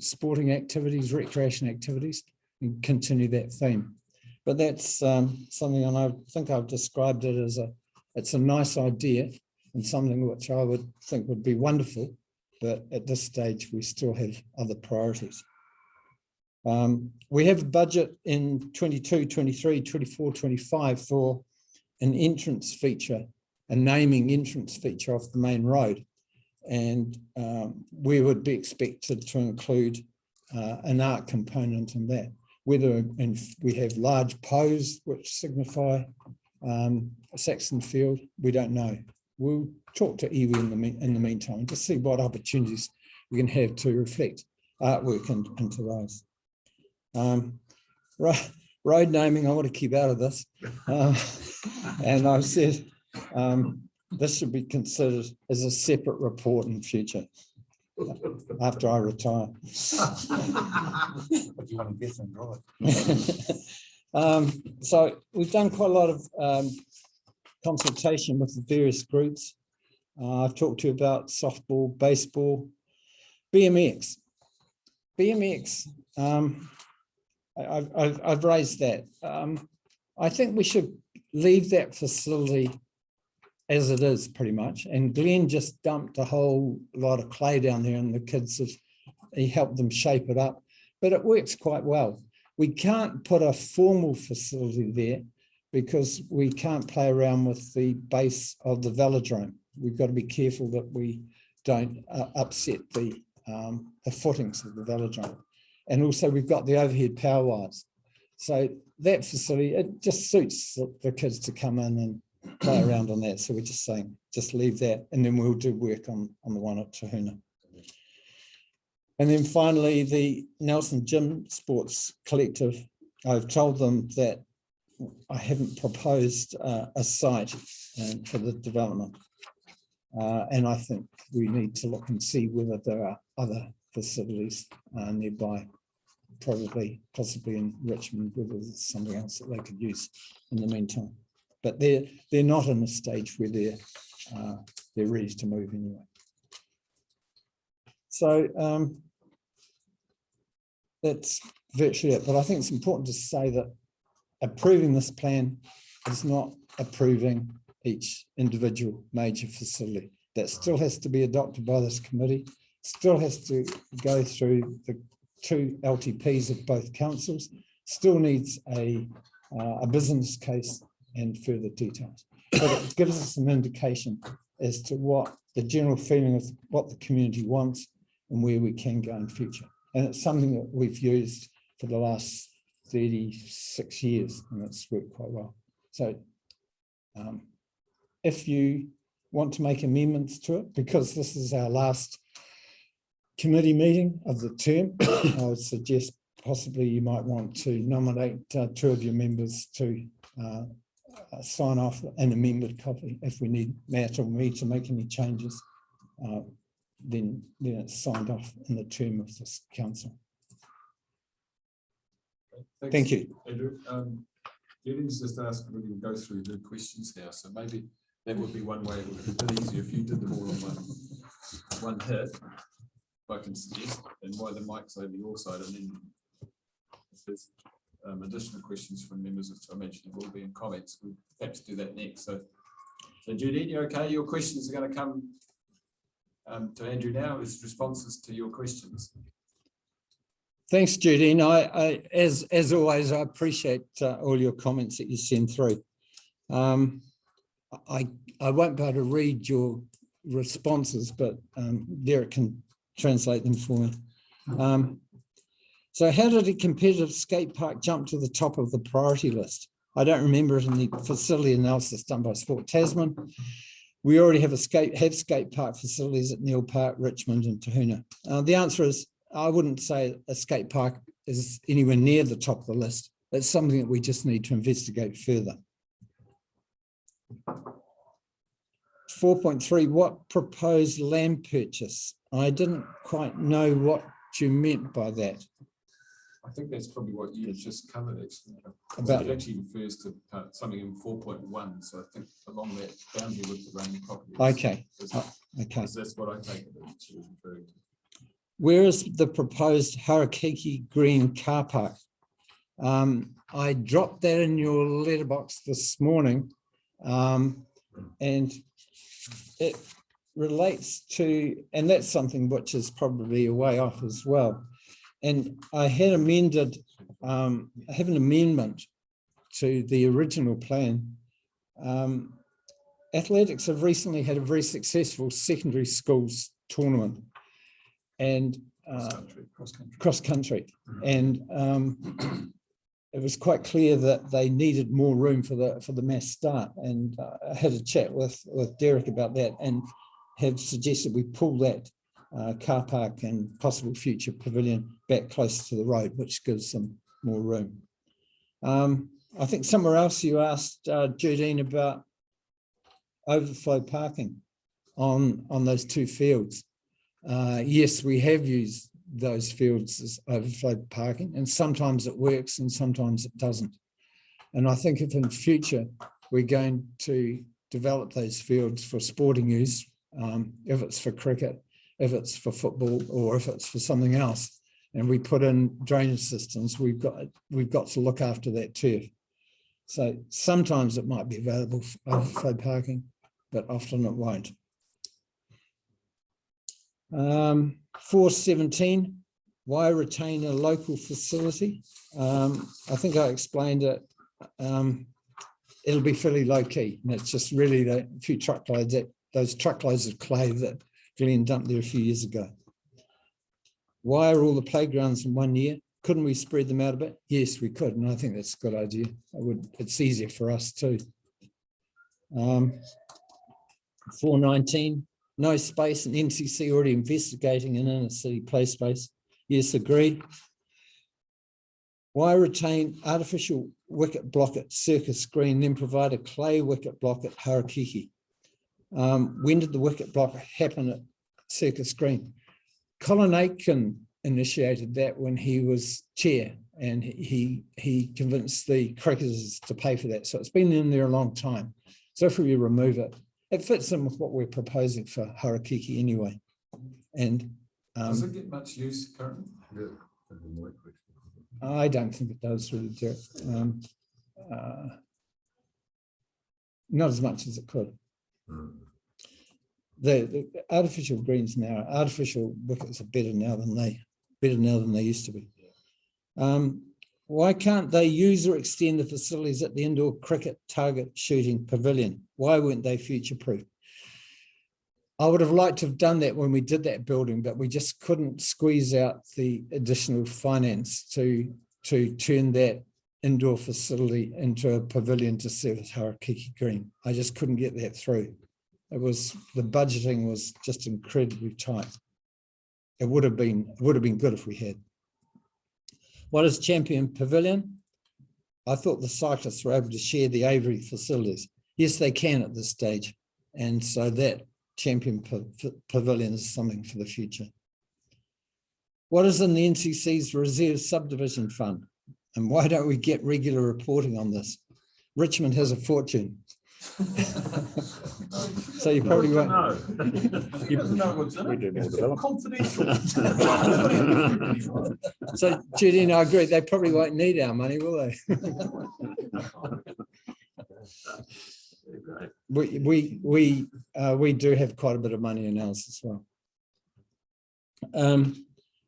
sporting activities, recreation activities, and continue that theme. But that's something, and I think I've described it as it's a nice idea and something which I would think would be wonderful, but at this stage we still have other priorities. We have a budget in 22, 23, 24, 25 for an entrance feature, a naming entrance feature off the main road. And we would be expected to include an art component in that. And we have large posts which signify Saxton Field, we don't know. We'll talk to iwi in the meantime to see what opportunities we can have to reflect artwork into those. Road naming, I want to keep out of this. And I've said this should be considered as a separate report in future after I retire. But you want to get them right. So we've done quite a lot of consultation with the various groups. I've talked to you about softball, baseball, BMX. BMX, I've raised that. I think we should leave that facility as it is pretty much. And Glenn just dumped a whole lot of clay down there and the kids, he helped them shape it up, but it works quite well. We can't put a formal facility there because we can't play around with the base of the velodrome. We've got to be careful that we don't upset the footings of the velodrome. And also we've got the overhead power wires. So that facility, it just suits the kids to come in and play around on that. So we're just saying, just leave that. And then we'll do work on the one at Tahuna. And then finally, the Nelson Gym Sports Collective, I've told them that I haven't proposed a site for the development. And I think we need to look and see whether there are other facilities nearby, possibly in Richmond, whether there's something else that they could use in the meantime. But they're not in a stage where they're ready to move anyway. So that's virtually it. But I think it's important to say that approving this plan is not approving each individual major facility. That still has to be adopted by this committee, still has to go through the 2 LTPs of both councils, still needs a business case and further details. But it gives us an indication as to what the general feeling of what the community wants and where we can go in future. And it's something that we've used for the last 36 years and it's worked quite well. So if you want to make amendments to it, because this is our last committee meeting of the term, I would suggest possibly you might want to nominate 2 of your members to sign off an amended copy. If we need Matt or me to make any changes, then it's signed off in the term of this council. Thank you. Andrew, Judy's just asked if we can go through the questions now, so maybe that would be one way. It would be a bit easier if you did them all on one hit, if I can suggest, and why the mic's over your side, and then if there's additional questions from members, which I mentioned will be in comments, we'll perhaps do that next. So Judy, you okay? Your questions are going to come to Andrew now as responses to your questions. Thanks, Judy. And I as always, I appreciate all your comments that you send through. I won't be able to read your responses, but Derek can translate them for me. So how did a competitive skate park jump to the top of the priority list? I don't remember it in the facility analysis done by Sport Tasman. We already have skate park facilities at Neil Park, Richmond and Tahuna. The answer is, I wouldn't say a skate park is anywhere near the top of the list. That's something that we just need to investigate further. 4.3, what proposed land purchase? I didn't quite know what you meant by that. I think that's probably what you just covered actually. About- It actually refers to something in 4.1, so I think along that boundary with the running property. Okay. is- Okay. That's what I take it as she was referring to. Where is the proposed Harakiki Green car park? I dropped that in your letterbox this morning. And it relates to, and that's something which is probably a way off as well. And I had amended, I have an amendment to the original plan. Athletics have recently had a very successful secondary schools tournament and cross country. And it was quite clear that they needed more room for the mass start. And I had a chat with Derek about that and have suggested we pull that car park and possible future pavilion back closer to the road, which gives them more room. I think somewhere else you asked Judine about overflow parking on those two fields. Yes, we have used those fields as overflow parking, and sometimes it works and sometimes it doesn't. And I think if in future we're going to develop those fields for sporting use, if it's for cricket, if it's for football, or if it's for something else, and we put in drainage systems, we've got to look after that turf. So sometimes it might be available for overflow parking, but often it won't. 417, why retain a local facility? I think I explained it. It'll be fairly low key, and it's just really the few truckloads, those truckloads of clay that Glenn dumped there a few years ago. Why are all the playgrounds in 1 year? Couldn't we spread them out a bit? Yes, we could, and I think that's a good idea. It's easier for us too. 419, no space, and NCC already investigating an inner city play space. Yes, agreed. Why retain artificial wicket block at Circus Green, then provide a clay wicket block at Harakiki? When did the wicket block happen at Circus Green? Colin Aitken initiated that when he was chair, and he convinced the cricketers to pay for that. So it's been in there a long time. So if we remove it, it fits in with what we're proposing for Harakiki anyway. And does it get much use currently? I don't think it does really, Derek. Not as much as it could. The artificial greens now, artificial wickets are better now than they used to be. Why can't they use or extend the facilities at the indoor cricket target shooting pavilion? Why weren't they future-proof? I would have liked to have done that when we did that building, but we just couldn't squeeze out the additional finance to turn that indoor facility into a pavilion to service Harakiki Green. I just couldn't get that through. The budgeting was just incredibly tight. It would have been good if we had. What is Champion Pavilion? I thought the cyclists were able to share the Avery facilities. Yes, they can at this stage. And so that Champion Pavilion is something for the future. What is in the NCC's Reserve Subdivision Fund? And why don't we get regular reporting on this? Richmond has a fortune. So you probably won't. So Judy and I agree, they probably won't need our money, will they? We do have quite a bit of money in ours as well.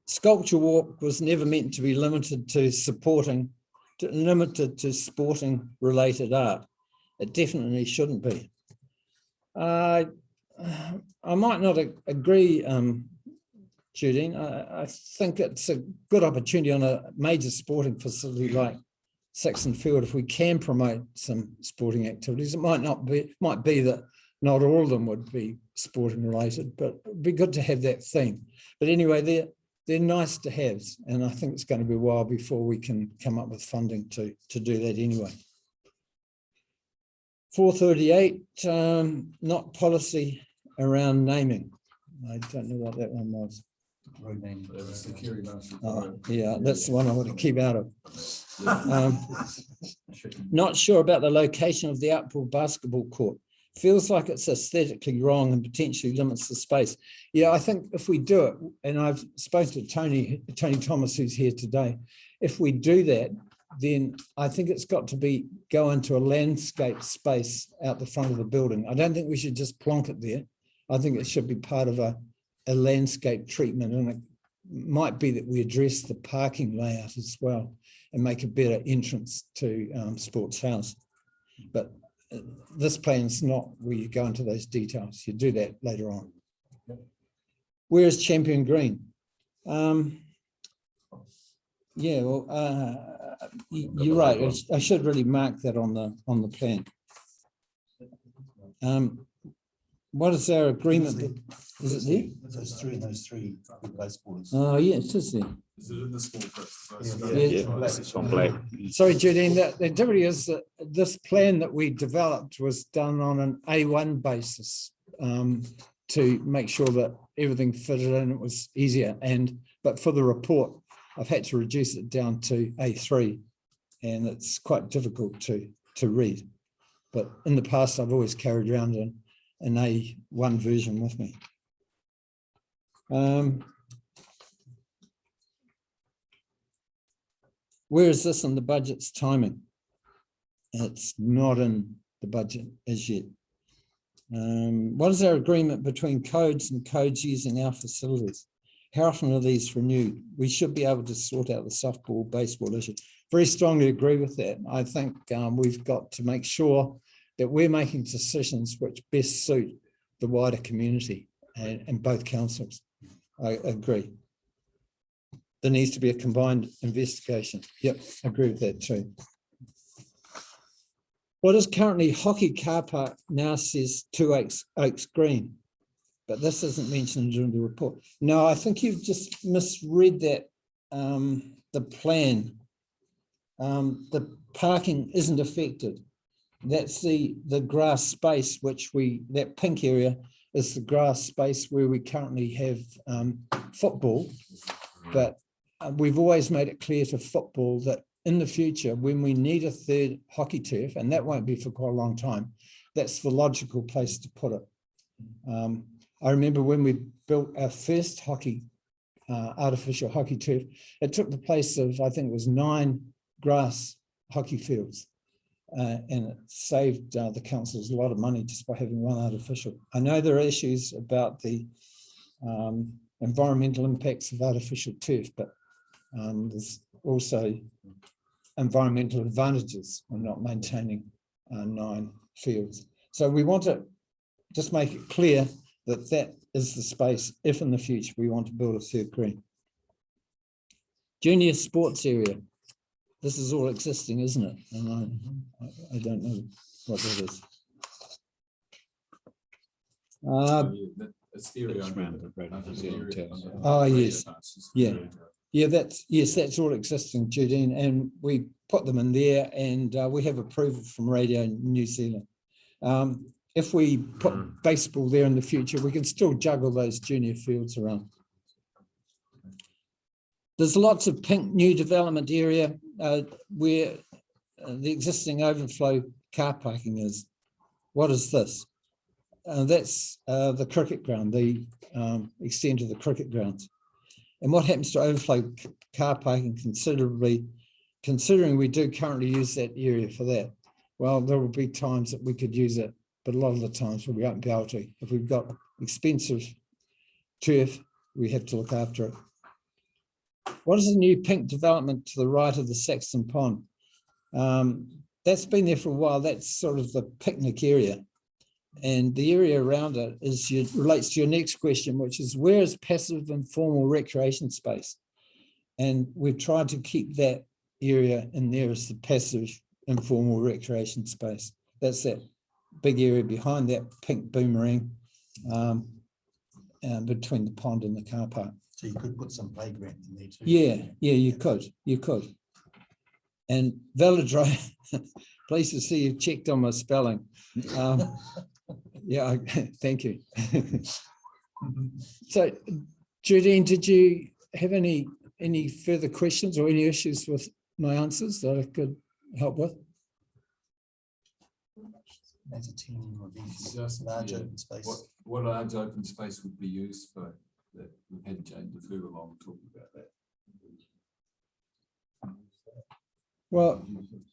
Sculpture Walk was never meant to be limited to sporting related art. It definitely shouldn't be. I might not agree, Judine. I think it's a good opportunity on a major sporting facility like Saxton Field if we can promote some sporting activities. It might be that not all of them would be sporting related, but it'd be good to have that theme. But anyway, they're nice to have, and I think it's going to be a while before we can come up with funding to do that anyway. 438, not policy around naming. I don't know what that one was. road name. Security marshal. Oh, yeah, that's the one I want to keep out of. Not sure about the location of the outdoor basketball court. Feels like it's aesthetically wrong and potentially limits the space. Yeah, I think if we do it, and I've spoken to Tony Thomas, who's here today, if we do that, then I think it's got to go into a landscape space out the front of the building. I don't think we should just plonk it there. I think it should be part of a landscape treatment, and it might be that we address the parking layout as well and make a better entrance to Sports House. But this plan's not where you go into those details. You do that later on. Where is Champion Green? Yeah, well, you're right. I should really mark that on the plan. What is our agreement? Is it there? Those three baseballers. Oh, yeah, it is there. Is it in the small print? It's on black. Sorry, Judine, the activity is that this plan that we developed was done on an A1 basis to make sure that everything fitted in, it was easier. But for the report, I've had to reduce it down to A3, and it's quite difficult to read. But in the past, I've always carried around an A1 version with me. Where is this in the budget's timing? It's not in the budget as yet. What is our agreement between codes and codes using our facilities? How often are these renewed? We should be able to sort out the softball, baseball issue. Very strongly agree with that. I think we've got to make sure that we're making decisions which best suit the wider community and both councils. I agree. There needs to be a combined investigation. Yep, I agree with that too. What is currently hockey car park now says 2 Oaks Green, but this isn't mentioned in the report. No, I think you've just misread that, the plan. The parking isn't affected. That's the grass space, that pink area is the grass space where we currently have football, but we've always made it clear to football that in the future, when we need a third hockey turf, and that won't be for quite a long time, that's the logical place to put it. I remember when we built our first artificial hockey turf, it took the place of, I think it was 9 grass hockey fields. And it saved the councils a lot of money just by having one artificial. I know there are issues about the environmental impacts of artificial turf, but there's also environmental advantages of not maintaining 9 fields. So we want to just make it clear that that is the space if in the future we want to build a third green. Junior sports area. This is all existing, isn't it? And I don't know what that is. It's the area around the Oh, yes. Yeah, that's all existing, Judine, and we put them in there, and we have approval from Radio New Zealand. If we put baseball there in the future, we can still juggle those junior fields around. There's lots of pink new development area where the existing overflow car parking is. What is this? That's the cricket ground, the extent of the cricket grounds. And what happens to overflow car parking considering we do currently use that area for that? Well, there will be times that we could use it, but a lot of the times we won't be able to. If we've got expensive turf, we have to look after it. What is the new pink development to the right of the Saxton Pond? That's been there for a while. That's sort of the picnic area. And the area around it relates to your next question, which is where is passive and formal recreation space? And we've tried to keep that area in there as the passive informal recreation space. That's that big area behind that pink boomerang between the pond and the car park. So you could put some playground in there too. Yeah, you could. And Velodrome, pleased to see you checked on my spelling. Yeah, thank you. So Judine, did you have any further questions or any issues with my answers that I could help with? As a team review, Just, large yeah, open space. What large open space would be used for that? We've had Jane DeFu along talking about that. Well,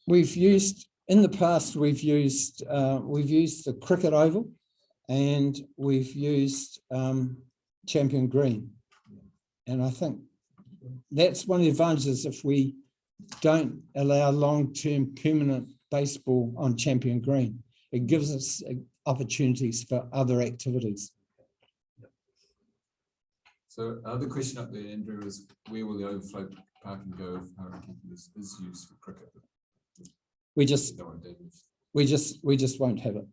we've used, in the past, we've used the cricket oval and we've used Champion Green. And I think that's one of the advantages if we don't allow long-term permanent baseball on Champion Green. It gives us opportunities for other activities. So other question up there, Andrew, is where will the overflow parking go if hurricane is used for cricket? We just Don't want damage. we just won't have it.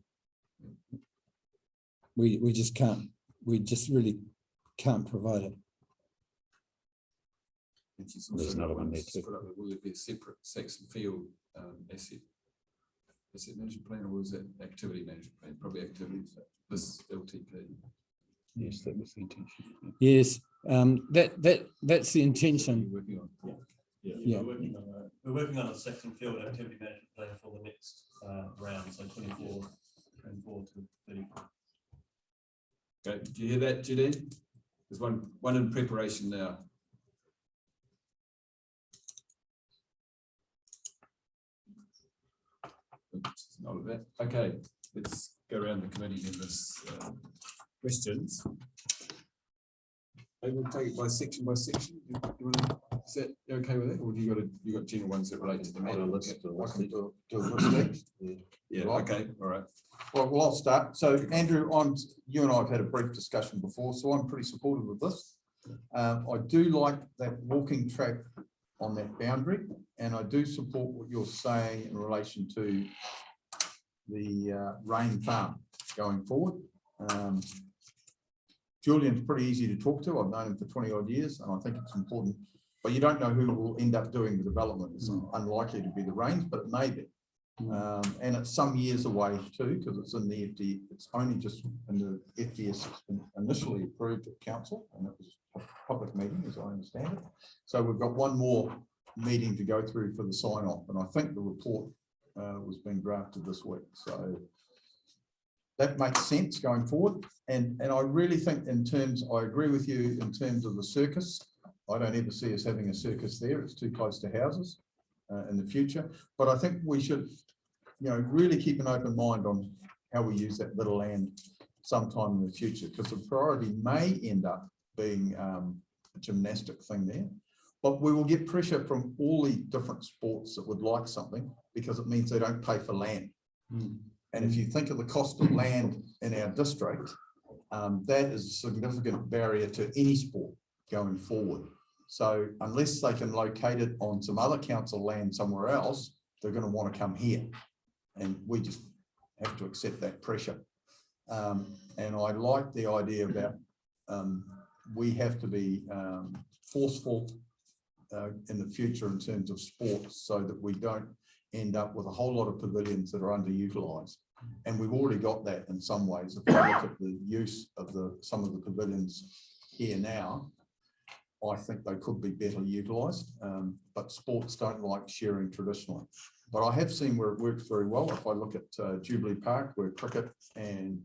We just can't. We just really can't provide it. And she's There's also another got one there she's too. put up there, will it be a separate Saxton Field asset management plan, or is it activity management plan? Probably activities. This LTP. Yes, that was the intention. Yes, that's the intention. You're working on. Yeah. We're working on a Saxton Field activity management plan for the next round, so 24 to 34. Okay, did you hear that, Judy? There's one in preparation now. Oops, not of that. Okay, let's go around the committee members' questions. Maybe we'll take it by section by section. Is that you okay with that, or do you got general ones that relate to the matter? I can do a list each. Yeah. Right. Okay. All right. Well, I'll start. So Andrew, you and I have had a brief discussion before, so I'm pretty supportive of this. I do like that walking track on that boundary, and I do support what you're saying in relation to the rain farm going forward. Julian's pretty easy to talk to. I've known him for 20 odd years, and I think it's important, but you don't know who will end up doing the development. It's unlikely to be the Rains, but it may be. And it's some years away too, because it's in the FD. It's only just in the FDS initially approved at council, and it was a public meeting, as I understand it. So we've got one more meeting to go through for the sign off, and I think the report was being drafted this week. So that makes sense going forward. And I really think in terms, I agree with you in terms of the circus. I don't ever see us having a circus there. It's too close to houses in the future. But I think we should, really keep an open mind on how we use that little land sometime in the future, because the priority may end up being a gymnastic thing there. But we will get pressure from all the different sports that would like something, because it means they don't pay for land. And if you think of the cost of land in our district, that is a significant barrier to any sport going forward. So unless they can locate it on some other council land somewhere else, they're going to want to come here. And we just have to accept that pressure. And I like the idea about we have to be forceful in the future in terms of sports, so that we don't end up with a whole lot of pavilions that are underutilized. And we've already got that in some ways. If you look at the use of some of the pavilions here now, I think they could be better utilized, but sports don't like sharing traditionally. But I have seen where it works very well. If I look at Jubilee Park, where cricket and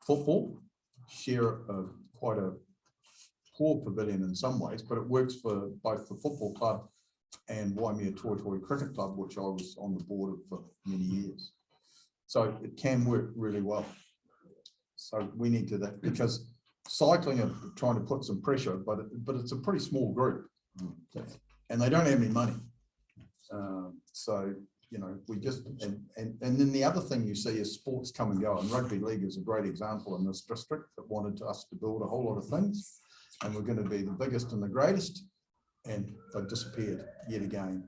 football share quite a poor pavilion in some ways, but it works for both the football club and Waimea Toi Toi Cricket Club, which I was on the board of for many years. So it can work really well. So we need to that, because cycling are trying to put some pressure, but it's a pretty small group, and they don't have any money. So we just and then the other thing you see is sports come and go, and rugby league is a great example in this district that wanted us to build a whole lot of things, and we're going to be the biggest and the greatest, and they've disappeared yet again.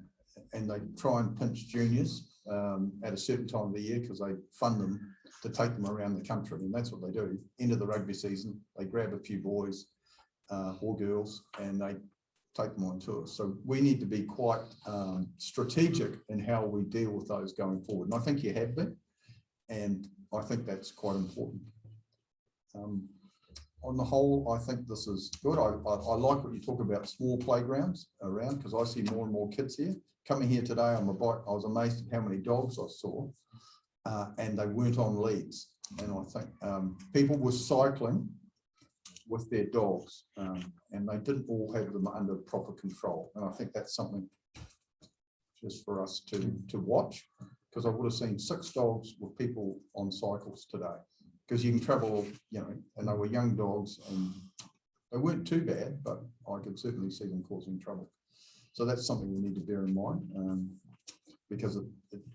And they try and pinch juniors at a certain time of the year, because they fund them to take them around the country, and that's what they do. End of the rugby season, they grab a few boys or girls and they take them on tour. So we need to be quite strategic in how we deal with those going forward. And I think you have been, and I think that's quite important. on the whole, I think this is good. I like what you talk about small playgrounds around, because I see more and more kids here. Coming here today on my bike, I was amazed at how many dogs I saw, and they weren't on leads. And I think people were cycling with their dogs, and they didn't all have them under proper control. And I think that's something just for us to watch, because I would have seen 6 dogs with people on cycles today, because you can travel, you know, and they were young dogs and they weren't too bad, but I could certainly see them causing trouble. So that's something we need to bear in mind, because it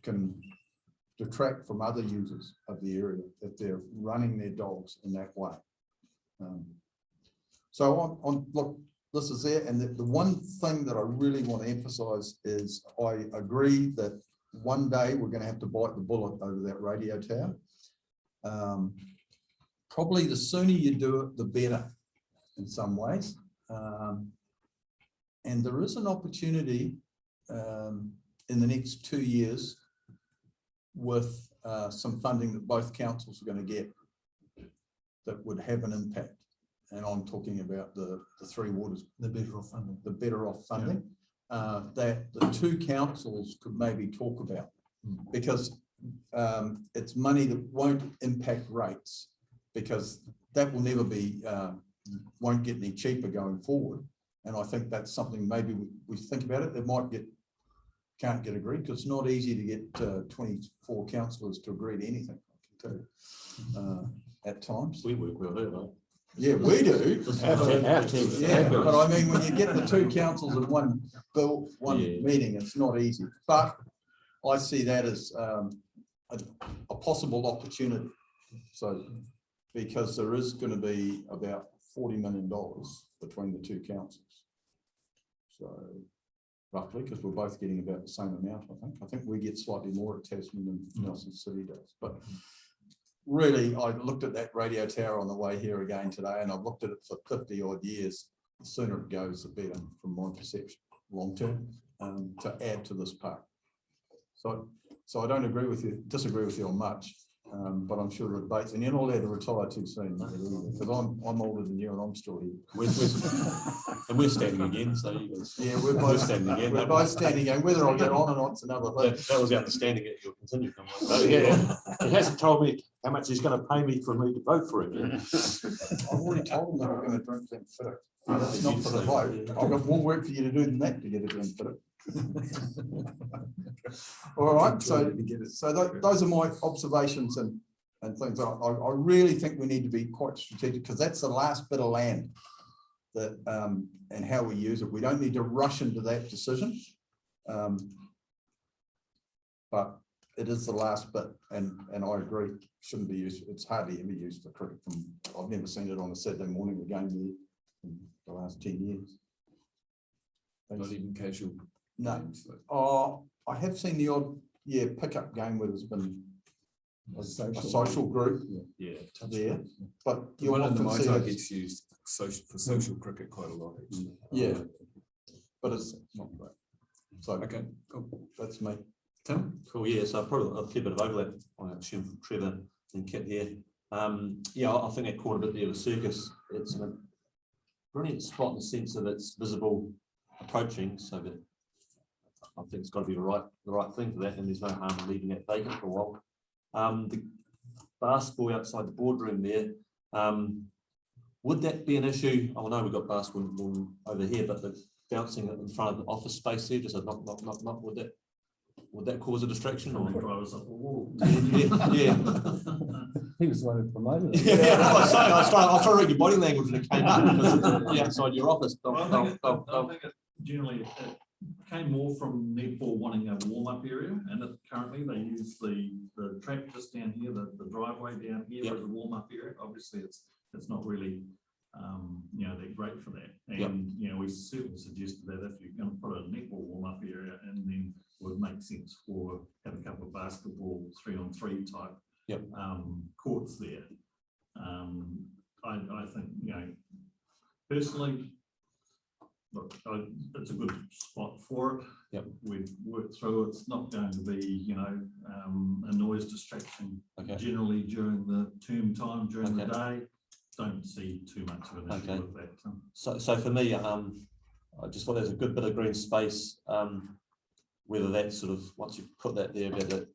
can detract from other users of the area if they're running their dogs in that way. So look, this is there, and the one thing that I really want to emphasize is I agree that one day we're going to have to bite the bullet over that radio tower. Probably the sooner you do it, the better in some ways. And there is an opportunity in the next 2 years with some funding that both councils are going to get that would have an impact. And I'm talking about the Three Waters, the better off funding, that the 2 councils could maybe talk about, because it's money that won't impact rates, because that will never be, won't get any cheaper going forward. And I think that's something maybe we think about it. It might can't get agreed, because it's not easy to get 24 councillors to agree to anything, I can tell you, at times. We work well here, though. Yeah, we do. Our team. Yeah, but I mean, when you get the 2 councils in one bill, one meeting, it's not easy. But I see that as a possible opportunity. So, because there is going to be about $40 million between the 2 councils. So, roughly, because we're both getting about the same amount, I think. I think we get slightly more at Tasman than Nelson City does. But really, I looked at that radio tower on the way here again today, and I've looked at it for 50 odd years. The sooner it goes, the better, from my perception, long term, to add to this park. So I don't disagree with you on much, but I'm sure the debates, and you're not allowed to retire too soon, because I'm older than you and I'm still here. And we're standing again, so you guys. Yeah, we're both standing again. We're both standing again. Whether I get on or not, it's another thing. That was the understanding that you'll continue. Yeah, he hasn't told me how much he's going to pay me for me to vote for him. I've already told him that we're going to drink them fit. That's not for the vote. I've got more work for you to do than that to get it in fit. All right, so those are my observations and things. I really think we need to be quite strategic, because that's the last bit of land that and how we use it. We don't need to rush into that decision, but it is the last bit, and I agree, shouldn't be used. It's hardly ever used for cricket. I've never seen it on a Saturday morning again in the last 10 years. Not even casual. No. games, like- I have seen the odd pickup game where there's been a social group there, but The you one in the often see Mai Tai it- gets used for social cricket quite a lot, actually. yeah, but it's not great. So Okay, cool. that's me. Tim? Cool, yeah, so probably a fair bit of overlap, I assume, from Trevor and Kit here. Yeah, I think that caught a bit there with Circus. It's a brilliant spot in the sense that it's visible approaching, so that I think it's got to be the right thing for that, and there's no harm in leaving that vacant for a while. The basketball outside the boardroom there, would that be an issue? I know we've got basketball over here, but the bouncing in front of the office space there, just a knock, would that cause a distraction? Or? Yeah. He was the one who promoted it. Yeah, that's what I was trying to read your body language when it came up, because outside your office. I think it generally it came more from netball wanting a warm-up area, and currently they use the track just down here, the driveway down here as a warm-up area. Obviously, it's not really they're great for that. And we certainly suggested that if you're going to put a netball warm-up area, and then it would make sense for have a couple of basketball 3-on-3 type courts there. I think personally, look, it's a good spot for it. We've worked through it. It's not going to be a noise distraction generally during the term time during the day. don't see too much of an issue Okay. with that. So for me, I just thought there's a good bit of green space. Whether that sort of, once you put that there, whether it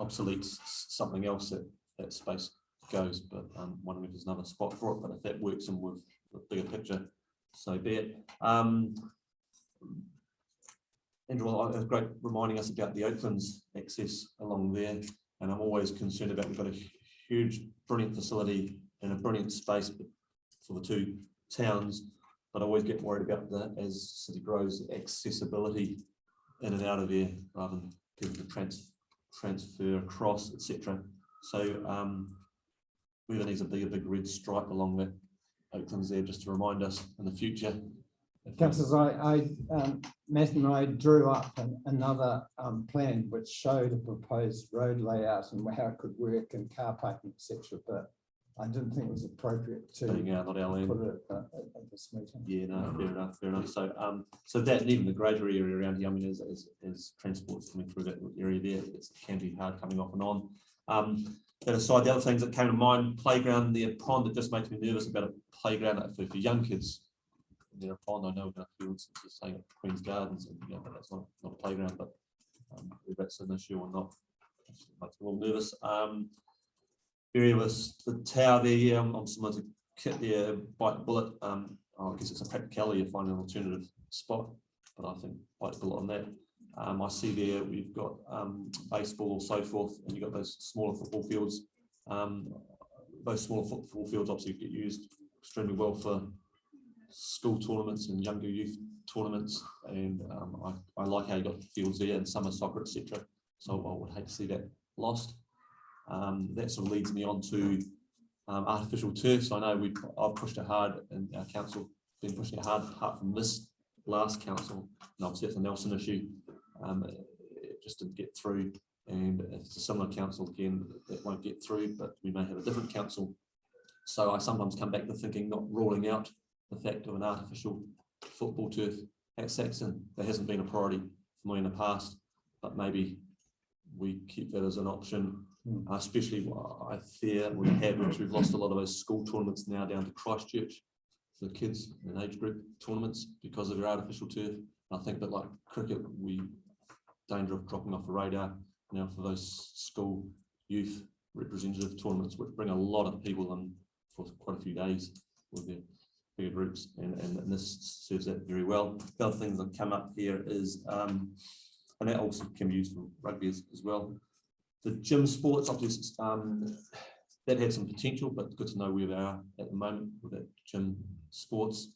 obsoletes something else that space goes, but wondering if there's another spot for it. But if that works in with the bigger picture, so be it. Andrew, it was great reminding us about the Oakland's access along there, and I'm always concerned about, we've got a huge, brilliant facility and a brilliant space for the two towns, but I always get worried about as the city grows, accessibility in and out of there, rather than people to transfer across, etc. So whether needs to be a big red stripe along that Oakland's there, just to remind us in the future. Councillors, Matt and I drew up another plan which showed a proposed road layout and how it could work and car parking, etc. But I didn't think it was appropriate to Not our land. put it at this meeting. Yeah, no, fair enough. So, so that, and even the greater area around here, I mean, as transport's coming through that area there, it can be hard coming off and on. That aside, the other things that came to mind, playground, the pond, it just makes me nervous about a playground for young kids. Near a pond, I know we're going to field, saying at Queen's Gardens, and but that's not a playground, but if that's an issue or not, makes me a little nervous. Area was the tower there, I'm similar to Kit there, bite the bullet. I guess it's a practicality of finding an alternative spot, but I think bite the bullet on that. I see there we've got baseball or so forth, and you've got those smaller football fields. Those smaller football fields obviously get used extremely well for school tournaments and younger youth tournaments, and I like how you got fields there and summer soccer, etc. So I would hate to see that lost. That sort of leads me on to artificial turf. So I know I've pushed it hard, and our council been pushing it hard, apart from this last council, and obviously it's a Nelson issue. It just didn't get through, and if it's a similar council again, that won't get through, but we may have a different council. So I sometimes come back to thinking, not ruling out the fact of an artificial football turf at Saxton. That hasn't been a priority for me in the past, but maybe we keep that as an option, especially I fear we have, which we've lost a lot of those school tournaments now down to Christchurch for the kids in age group tournaments because of their artificial turf. And I think that like cricket, we danger of dropping off the radar now for those school youth representative tournaments, which bring a lot of people in for quite a few days with their bigger groups, and this serves that very well. The other things that come up here is, and that also can be used for rugby as well. The gym sports, obviously, that had some potential, but good to know where they are at the moment with that gym sports.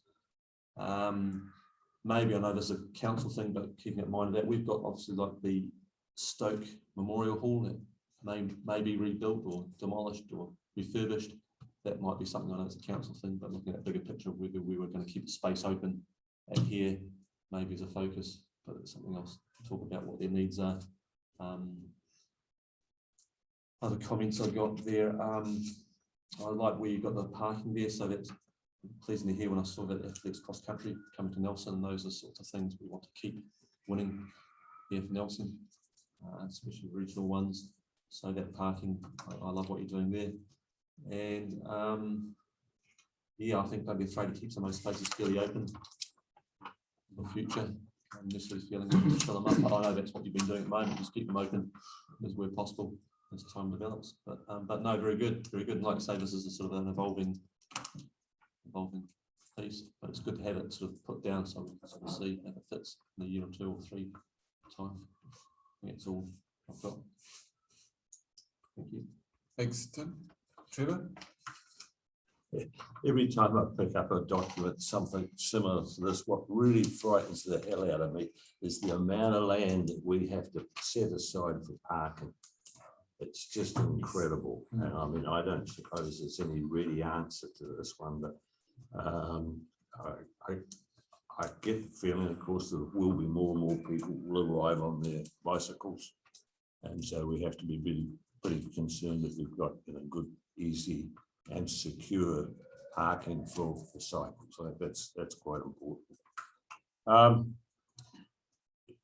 Maybe I know this is a council thing, but keeping in mind that we've got obviously like the Stoke Memorial Hall that may be rebuilt or demolished or refurbished. That might be something, I know it's a council thing, but looking at a bigger picture of whether we were going to keep the space open at here, maybe as a focus, but it's something else to talk about what their needs are. Other comments I got there, I like where you got the parking there, so that's pleasing to hear when I saw that athletes cross country coming to Nelson. Those are sorts of things we want to keep winning here for Nelson, especially regional ones. So that parking, I love what you're doing there. And yeah, I think don't be afraid to keep some of those spaces fairly open in the future. I'm necessarily feeling to fill them up, but I know that's what you've been doing at the moment, just keep them open as where possible as time develops. But no, very good, very good. And like I say, this is a sort of an evolving piece, but it's good to have it sort of put down so we can sort of see if it fits in a year or 2 or 3 time. I think it's all I've got. Thank you. Thanks, Tim. Trevor? Every time I pick up a document, something similar to this, what really frightens the hell out of me is the amount of land that we have to set aside for parking. It's just incredible. And I mean, I don't suppose there's any ready answer to this one, but I get the feeling, of course, that there will be more and more people will arrive on their bicycles. And so we have to be really pretty concerned that we've got good, easy and secure parking for cycles. So that's quite important.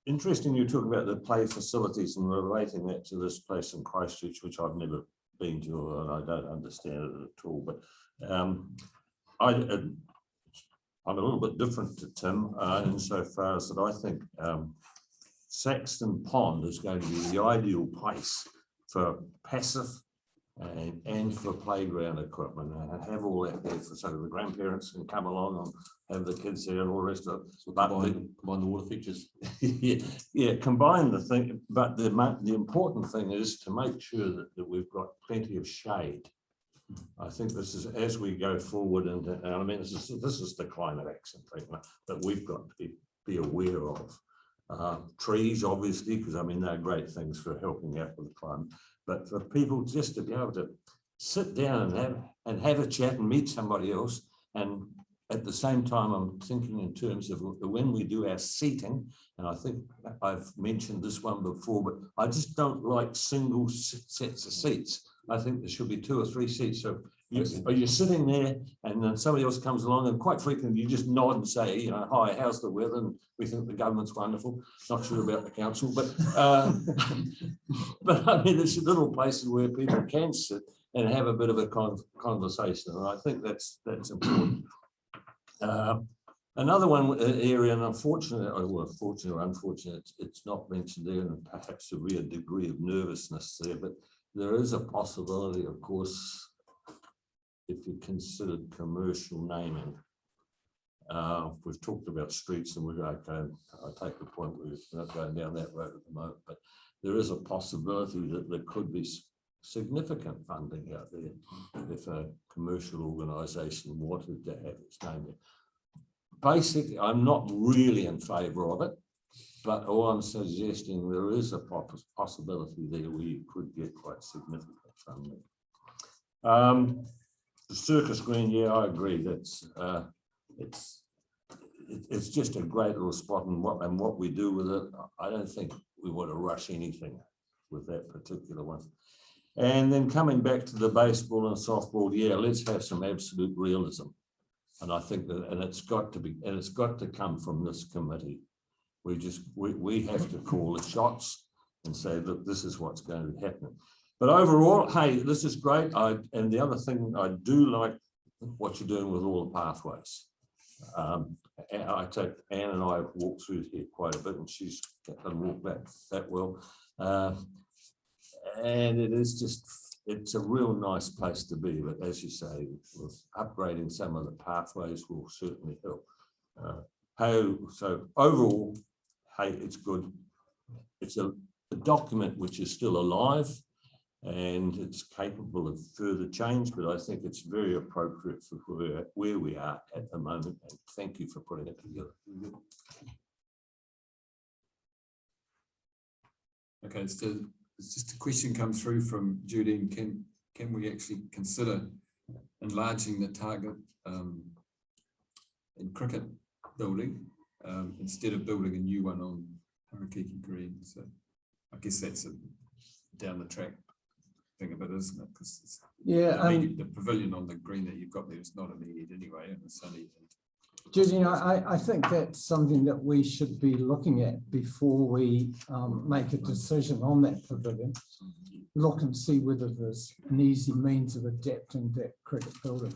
Interesting you talk about the play facilities and relating that to this place in Christchurch, which I've never been to, and I don't understand it at all, but I'm a little bit different to Tim insofar as that I think Saxton Pond is going to be the ideal place for passive and for playground equipment, and have all that there so the grandparents can come along and have the kids there and all the rest of it. So combine the water features. Yeah, combine the thing, but the important thing is to make sure that we've got plenty of shade. I think this is, as we go forward, and I mean, this is the climate action thing that we've got to be aware of. Trees, obviously, because I mean, they're great things for helping out with the climate, but for people just to be able to sit down and have a chat and meet somebody else. And at the same time, I'm thinking in terms of when we do our seating, and I think I've mentioned this one before, but I just don't like single sets of seats. I think there should be 2 or 3 seats. So you're sitting there and then somebody else comes along, and quite frequently you just nod and say, you know, hi, how's the weather? And we think the government's wonderful. Not sure about the council, but but I mean, there's little places where people can sit and have a bit of a conversation. And I think that's important. Another one area, and unfortunately, well, fortunate or unfortunate, it's not mentioned there, and perhaps a real degree of nervousness there, but there is a possibility, of course, if you considered commercial naming. We've talked about streets, and we're okay. I take the point we're not going down that road at the moment, but there is a possibility that there could be significant funding out there if a commercial organisation wanted to have its name there. Basically, I'm not really in favour of it, but all I'm suggesting, there is a possibility there where you could get quite significant funding. The circus green, yeah, I agree. That's it's just a great little spot, and what we do with it, I don't think we want to rush anything with that particular one. And then coming back to the baseball and softball, yeah, let's have some absolute realism. And I think that, and it's got to come from this committee. We have to call the shots and say that this is what's going to be happening. But overall, hey, this is great. And the other thing, I do like what you're doing with all the pathways. I take Anne and I walked through here quite a bit, and she's done walk back that well. And it is just, it's a real nice place to be. But as you say, with upgrading some of the pathways will certainly help. So overall, hey, it's good. It's a document which is still alive, and it's capable of further change, but I think it's very appropriate for where we are at the moment. And thank you for putting it together. Okay, so it's just a question come through from Judy. Can we actually consider enlarging the target in cricket building instead of building a new one on Harakiki Green? So I guess that's a down the track thing of it, isn't it? Because the pavilion on the green that you've got there is not immediate anyway, and it's only. Judy, I think that's something that we should be looking at before we make a decision on that pavilion. Look and see whether there's an easy means of adapting that cricket building.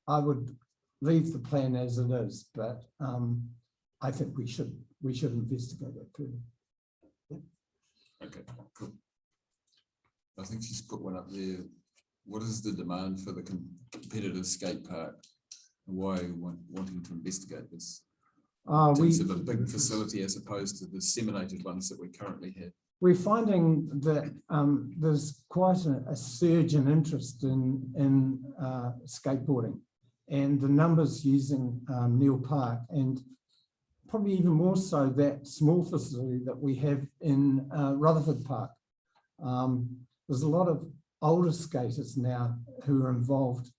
I would leave the plan as it is, but I think we should investigate that further. Okay, cool. I think she's put one up there. What is the demand for the competitive skate park? Why are you wanting to investigate this? In terms of a big facility as opposed to the disseminated ones that we currently have. We're finding that there's quite a surge in interest in skateboarding, and the numbers using Neil Park, and probably even more so that small facility that we have in Rutherford Park. There's a lot of older skaters now who are involved,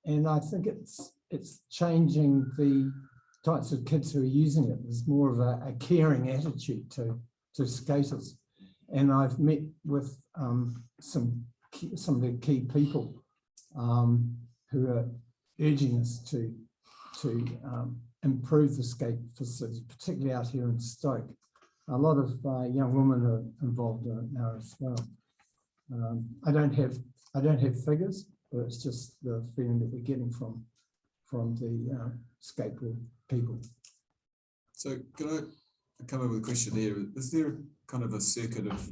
and I think it's changing the types of kids who are using it. There's more of a caring attitude to skaters, and I've met with some of the key people who are urging us to improve the skate facilities, particularly out here in Stoke. A lot of young women are involved in it now as well. I don't have figures, but it's just the feeling that we're getting from the skateboard people. So can I come up with a question here? Is there kind of a circuit of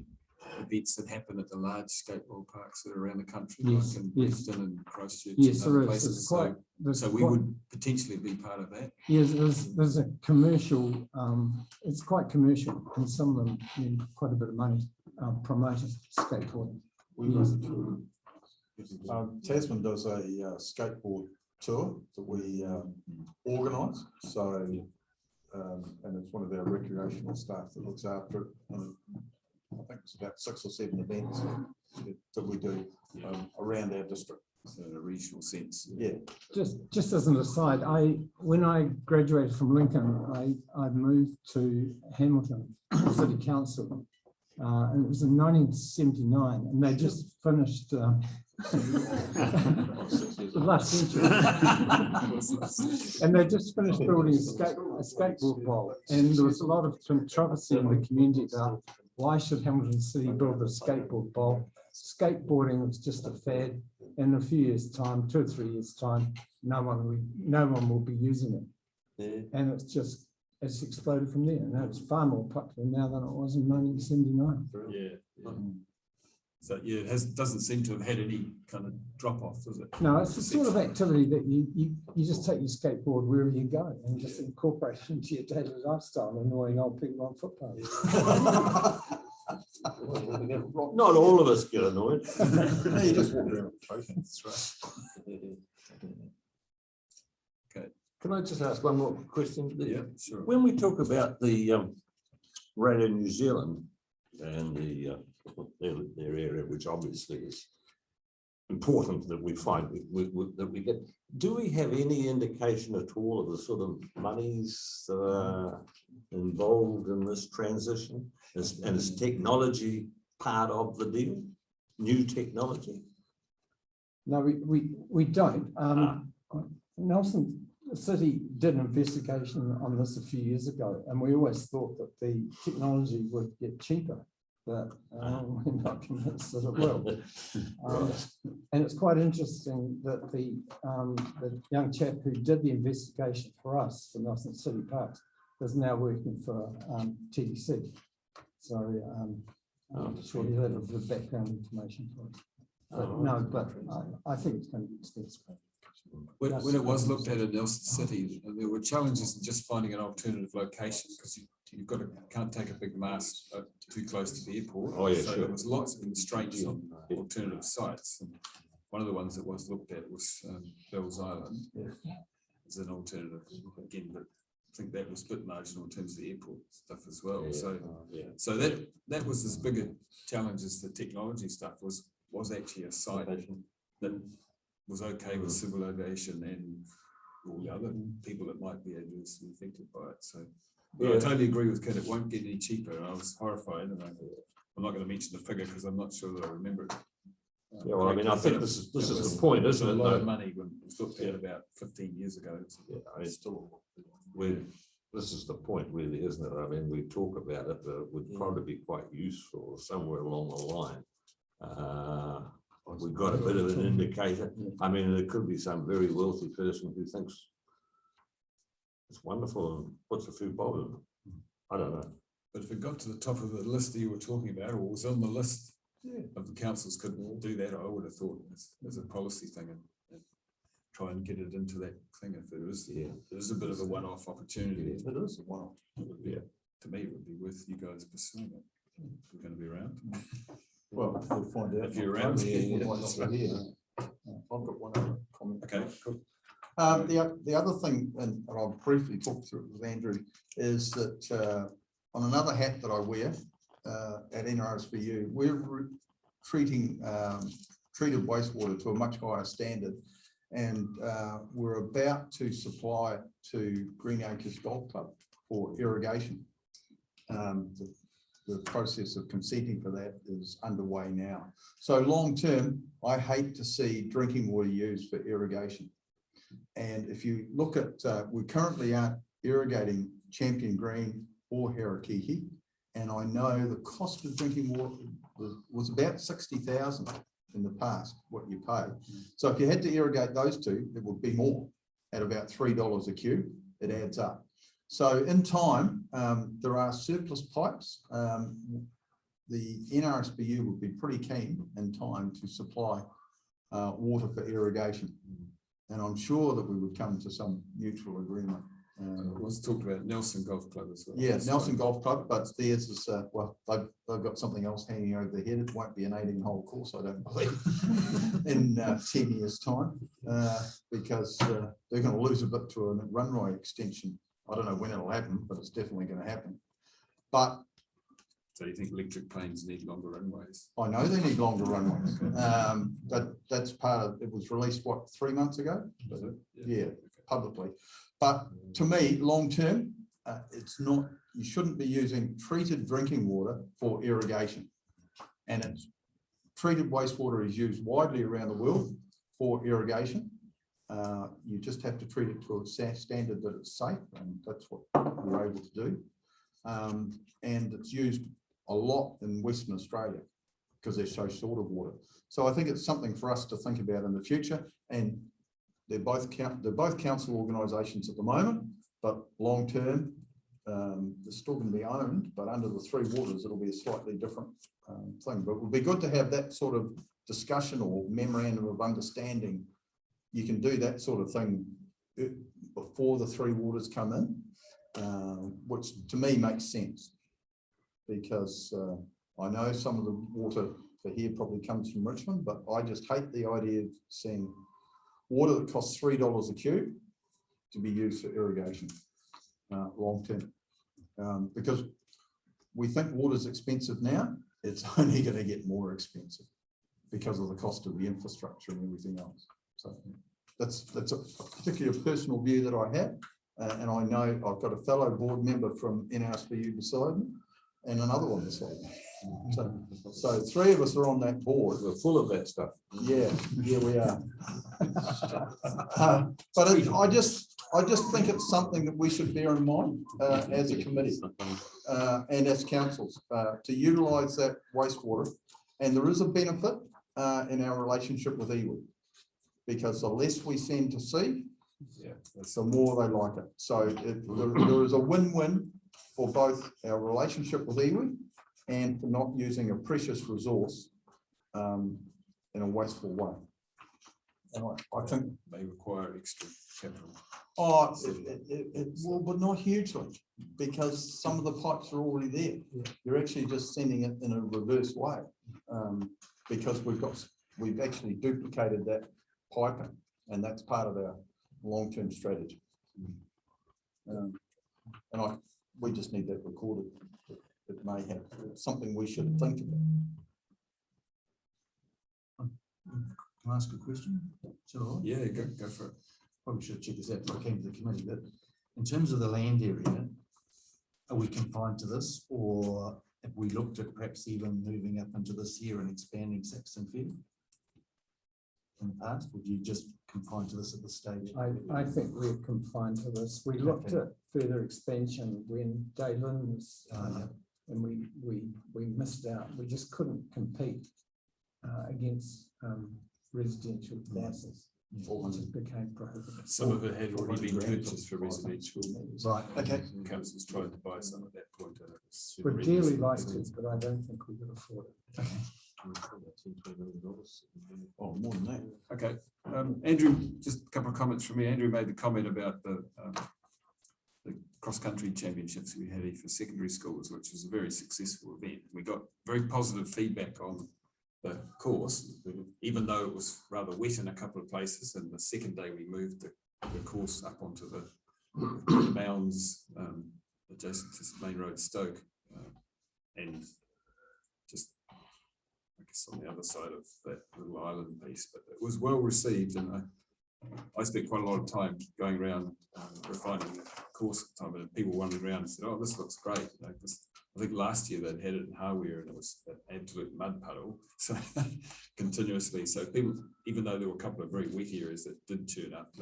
events that happen at the large skateboard parks that are around the country, Yes, like in yes. Preston and Christchurch Yes, and other there is. places? It's quite, So we would potentially be part of that. yes, there's a commercial, it's quite commercial, and some of them need quite a bit of money promoting skateboarding. Tasman does a skateboard tour that we organise. So, and it's one of our recreational staff that looks after it. And I think it's about 6 or 7 events that we do around our district. So in a regional sense. Yeah. Just as an aside, when I graduated from Lincoln, I moved to Hamilton City Council, and it was in 1979, and they just finished last century, and they just finished building a skateboard bowl, and there was a lot of controversy in the community about why should Hamilton City build a skateboard bowl. Skateboarding was just a fad. In a few years' time, 2 or 3 years' time, no one will be using it. Yeah. And it's exploded from there. And it's far more popular now than it was in 1979. Yeah. So yeah, it doesn't seem to have had any kind of drop off, does it? No, it's the sort of activity that you just take your skateboard wherever you go and just incorporate it into your daily lifestyle, annoying old people on footpaths. Not all of us get annoyed. Yeah, you just walk around. That's right. Okay. Can I just ask one more question? Yeah, sure. When we talk about the Radio New Zealand and their area, which obviously is important that we find that we get, do we have any indication at all of the sort of monies that are involved in this transition? And is technology part of the deal? New technology? No, we don't. Nelson City did an investigation on this a few years ago, and we always thought that the technology would get cheaper, but we're not convinced that it will. And it's quite interesting that the young chap who did the investigation for us for Nelson City Parks is now working for TDC. So I'm sure he'll have the background information for us. But I think it's going to be expensive. When it was looked at in Nelson City, there were challenges in just finding an alternative location because you've got to can't take a big mast too close to the airport. Oh yeah, so sure. There was lots of constraints on alternative sites. And one of the ones that was looked at was Bell's Island as an alternative again, but I think that was a bit marginal in terms of the airport stuff as well. Yeah. So that was as big a challenge as the technology stuff was actually a site that was okay with civil aviation and all the other people that might be adversely affected by it. So I totally agree with Kurt, it won't get any cheaper. And I was horrified, and I'm not going to mention the figure because I'm not sure that I remember it. Yeah, well, I mean, I think this is the point, isn't it? A lot of money when it was looked at about 15 years ago. It's still, this is the point really, isn't it? I mean, we talk about it, but it would probably be quite useful somewhere along the line. We've got a bit of an indicator. I mean, there could be some very wealthy person who thinks it's wonderful and puts a few bob in it. I don't know. But if it got to the top of the list that you were talking about, or was on the list of the councils couldn't do that, I would have thought as a policy thing and try and get it into that thing if there is. Yeah, there's a bit of a one-off opportunity. It is a one-off. To me, it would be worth you guys pursuing it. If we're going to be around. Well, we'll find out. If you're around, We might not be here. I've got one other comment. Okay, cool. The other thing, and I'll briefly talk through it with Andrew, is that on another hat that I wear at NRSVU, we're treating treated wastewater to a much higher standard, and we're about to supply it to Green Acres Golf Club for irrigation. The process of consenting for that is underway now. So long term, I hate to see drinking water used for irrigation. And if you look at, we currently aren't irrigating Champion Green or Harakihi. And I know the cost of drinking water, was about 60,000 in the past, what you pay. So if you had to irrigate those two, it would be more at about $3 a cube. It adds up. So in time, there are surplus pipes. The NRSBU would be pretty keen in time to supply water for irrigation. And I'm sure that we would come to some mutual agreement. It was talked about Nelson Golf Club as well. Yeah, Nelson Golf Club, but theirs is, well, they've got something else hanging over their head. It won't be an 18-hole course, I don't believe, in 10 years' time, because they're going to lose a bit to a runway extension. I don't know when it'll happen, but it's definitely going to happen. But so you think electric planes need longer runways? I know they need longer runways. But that's part of, it was released, what, 3 months ago? Yeah, publicly. But to me, long term, it's not, you shouldn't be using treated drinking water for irrigation. And it's treated wastewater is used widely around the world for irrigation. You just have to treat it to a standard that it's safe, and that's what we're able to do. And it's used a lot in Western Australia because they're so short of water. So I think it's something for us to think about in the future. And they're both council organisations at the moment, but long term, they're still going to be owned, but under the three waters, it'll be a slightly different thing. But it would be good to have that sort of discussion or memorandum of understanding. You can do that sort of thing before the three waters come in, which to me makes sense, because I know some of the water for here probably comes from Richmond, but I just hate the idea of seeing water that costs $3 a cube to be used for irrigation long term, because we think water is expensive now. It's only going to get more expensive because of the cost of the infrastructure and everything else. So that's a particular personal view that I have, and I know I've got a fellow board member from NRSBU beside me and another one beside me. So three of us are on that board. We're full of that stuff. Yeah, we are. But I just think it's something that we should bear in mind as a committee and as councils to utilise that wastewater. And there is a benefit in our relationship with iwi, because the less we send to sea, the more they like it. So there is a win-win for both our relationship with iwi and for not using a precious resource in a wasteful way. And I think they require extra capital. Oh, it will, but not hugely, because some of the pipes are already there. You're actually just sending it in a reverse way, because we've actually duplicated that piping, and that's part of our long-term strategy. And we just need that recorded. It may have something we should think about. Can I ask a question? Sure. Yeah, go for it. Probably should check this out before I came to the committee, but in terms of the land area, are we confined to this, or have we looked at perhaps even moving up into this here and expanding Saxton Field in the past? Would you just confine to this at this stage? I think we're confined to this. We looked at further expansion when Daylin was, and we missed out. We just couldn't compete against residential prices. It became prohibitive. Some of it had already been purchased for residential. Right. Okay. Councils tried to buy some at that point. We'd dearly like to, but I don't think we could afford it. Oh, more than that. Okay. Andrew, just a couple of comments from me. Andrew made the comment about the cross-country championships we had here for secondary schools, which was a very successful event. We got very positive feedback on the course, even though it was rather wet in a couple of places. And the second day we moved the course up onto the mounds adjacent to Main Road Stoke, and just I guess on the other side of that little island piece. But it was well received, and I spent quite a lot of time going around refining the course at the time, and people wandered around and said, "Oh, this looks great." I think last year they'd had it in Hawea and it was an absolute mud puddle, so continuously. So people, even though there were a couple of very wet areas that did turn up,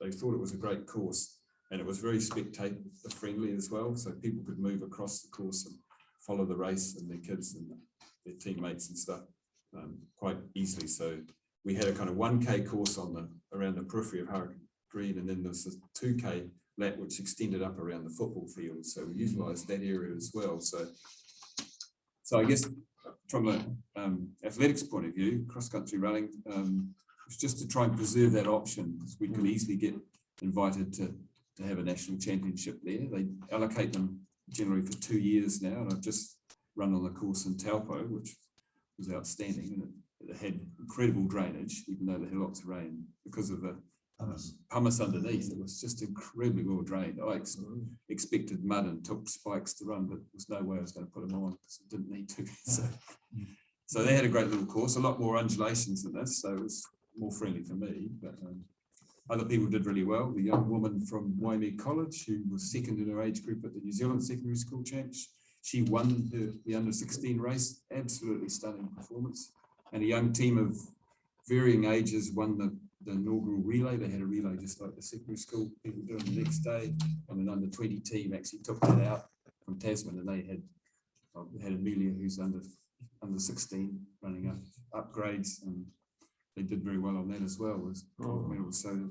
they thought it was a great course, and it was very spectator friendly as well. So people could move across the course and follow the race, and their kids and their teammates and stuff quite easily. So we had a kind of 1K course on around the periphery of Hurricane Green, and then there's a 2K lap which extended up around the football field. So we utilised that area as well. So I guess from an athletics point of view, cross-country running was just to try and preserve that option, because we could easily get invited to have a national championship there. They allocate them generally for 2 years now, and I've just run on the course in Taupo, which was outstanding, and it had incredible drainage, even though the hillocks of rain, because of the pumice underneath. It was just incredibly well drained. I expected mud and took spikes to run, but there was no way I was going to put them on because it didn't need to. So they had a great little course, a lot more undulations than this, so it was more friendly for me. But other people did really well. The young woman from Waimea College, who was second in her age group at the New Zealand Secondary School Champs, she won the under-16 race. Absolutely stunning performance. And a young team of varying ages won the inaugural relay. They had a relay just like the secondary school people do the next day, and an under-20 team actually took that out from Tasman, and they had Amelia, who's under 16, running upgrades, and they did very well on that as well as gold medals. So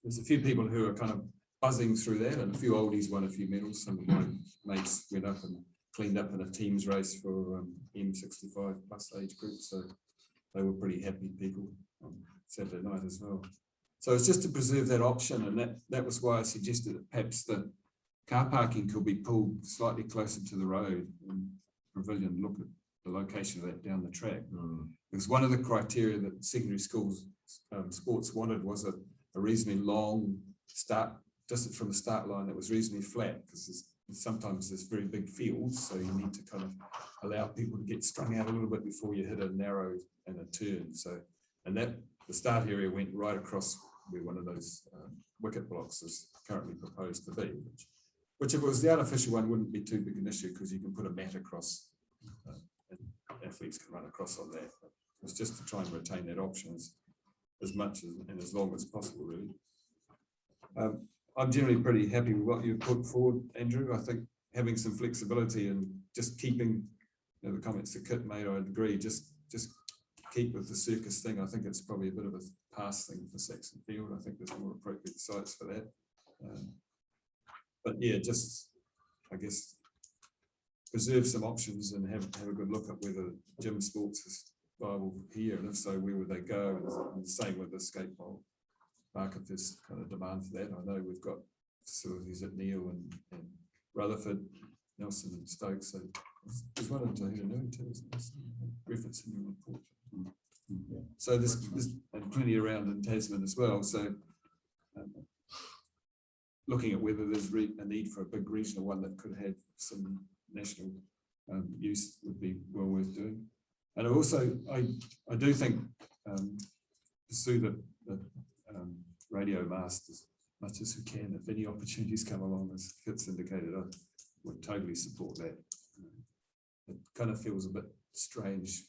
there's a few people who are kind of buzzing through that, and a few oldies won a few medals. Some of my mates went up and cleaned up in a teams race for M65 plus age group, so they were pretty happy people on Saturday night as well. So it's just to preserve that option, and that was why I suggested that perhaps the car parking could be pulled slightly closer to the road, and Pavilion look at the location of that down the track. Because one of the criteria that secondary schools sports wanted was a reasonably long start distance from the start line that was reasonably flat, because sometimes there's very big fields, so you need to kind of allow people to get strung out a little bit before you hit a narrow and a turn. So, and that the start area went right across where one of those wicket blocks is currently proposed to be, which if it was the artificial one wouldn't be too big an issue, because you can put a mat across and athletes can run across on that. But it's just to try and retain that option as much and as long as possible, really. I'm generally pretty happy with what you've put forward, Andrew. I think having some flexibility and just keeping, the comments that Kit made, I'd agree, just keep with the circus thing. I think it's probably a bit of a past thing for Saxton Field. I think there's more appropriate sites for that. But yeah, just, I guess, preserve some options and have a good look at whether gym sports is viable here, and if so, where would they go? And the same with the skate bowl park, if there's kind of demand for that. I know we've got facilities at Neil and Rutherford, Nelson and Stoke, so there's one in Tahuna too, reference in your report. So there's and plenty around in Tasman as well. So looking at whether there's a need for a big regional one that could have some national use would be well worth doing. And also, I do think pursue the radio mast as much as we can. If any opportunities come along, as Kit's indicated, I would totally support that. It kind of feels a bit strange,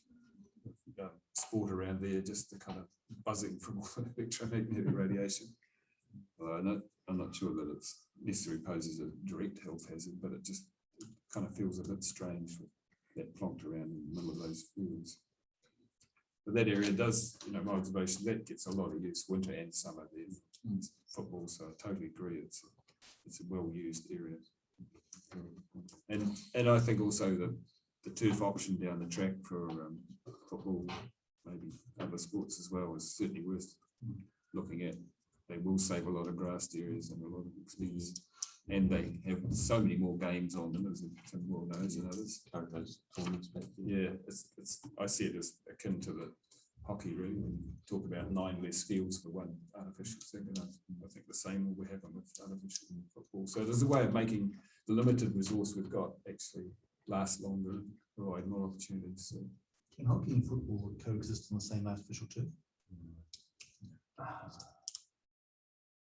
sport around there, just the kind of buzzing from all the electromagnetic radiation. Although I'm not sure that it's necessarily poses a direct health hazard, but it just kind of feels a bit strange with that plonked around in the middle of those fields. But that area does, my observation, that gets a lot of use winter and summer there. Football, so I totally agree. It's a well-used area. And I think also the turf option down the track for football, maybe other sports as well, is certainly worth looking at. They will save a lot of grassed areas and a lot of expense. And they have so many more games on them, as Tim well knows, and others. Yeah, I see it as akin to the hockey, really, when you talk about 9 less fields for one artificial thing, and I think the same will happen with artificial football. So there's a way of making the limited resource we've got actually last longer and provide more opportunities. So. Can hockey and football coexist on the same artificial turf?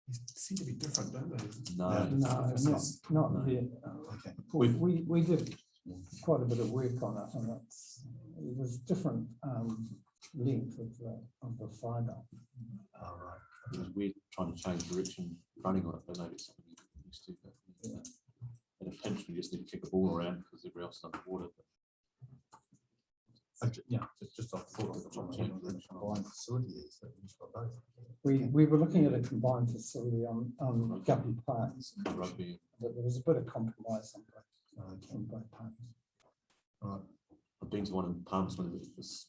They seem to be different, don't they? No, not yet. Okay. We did quite a bit of work on it, and it was different length of the fibre. All right. Because we're trying to change direction running on it, but maybe it's something you can use to. And potentially just need to kick the ball around because everybody else is underwater. Yeah, just off the thought of the combined facility is that we've got both. We were looking at a combined facility on Guppy Parks, Rugby. but there was a bit of compromise on both parties. Right. I've been to one in Palmerston, this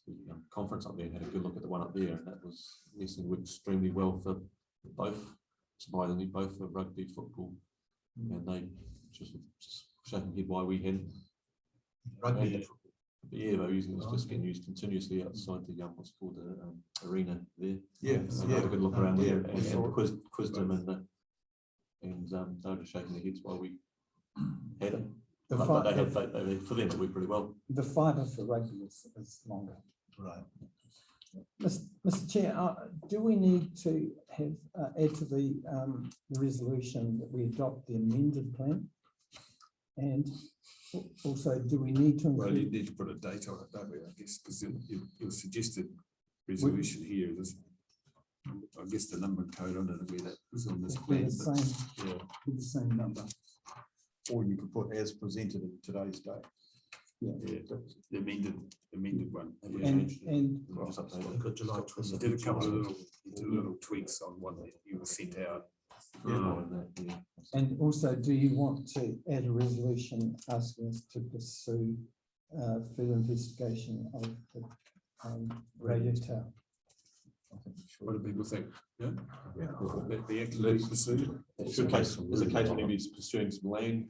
conference up there, had a good look at the one up there, and that was listening extremely well for both, surprisingly, both for rugby, football, and they just shaking head why we hadn't. Rugby. And, yeah, they're using it, just getting used continuously outside the what's called the arena there. Yeah, And yeah. had a good look around there Yeah, we saw and it. quizzed them, and they were just shaking their heads while we had it. The But fi- they had, for them, it went pretty well. The fibre for rugby is longer. Right. Mr. Chair, do we need to have add to the resolution that we adopt the amended plan? And also, do we need to Well, you include? need to put a date on it, don't we, I guess, because your suggested resolution here is, I guess the number code on it will be that was on this It'll be plan. the but- same, Yeah, be the same number. Or you could put as presented in today's date. yeah, the amended one. Yeah. And Just update it. July You did a couple of little tweaks on one that you were sent out. And also, do you want to add a resolution asking us to pursue further investigation of the radio tower? What do people think? Yeah. That be actively pursued. It's a case, there's a case when he's pursuing some land.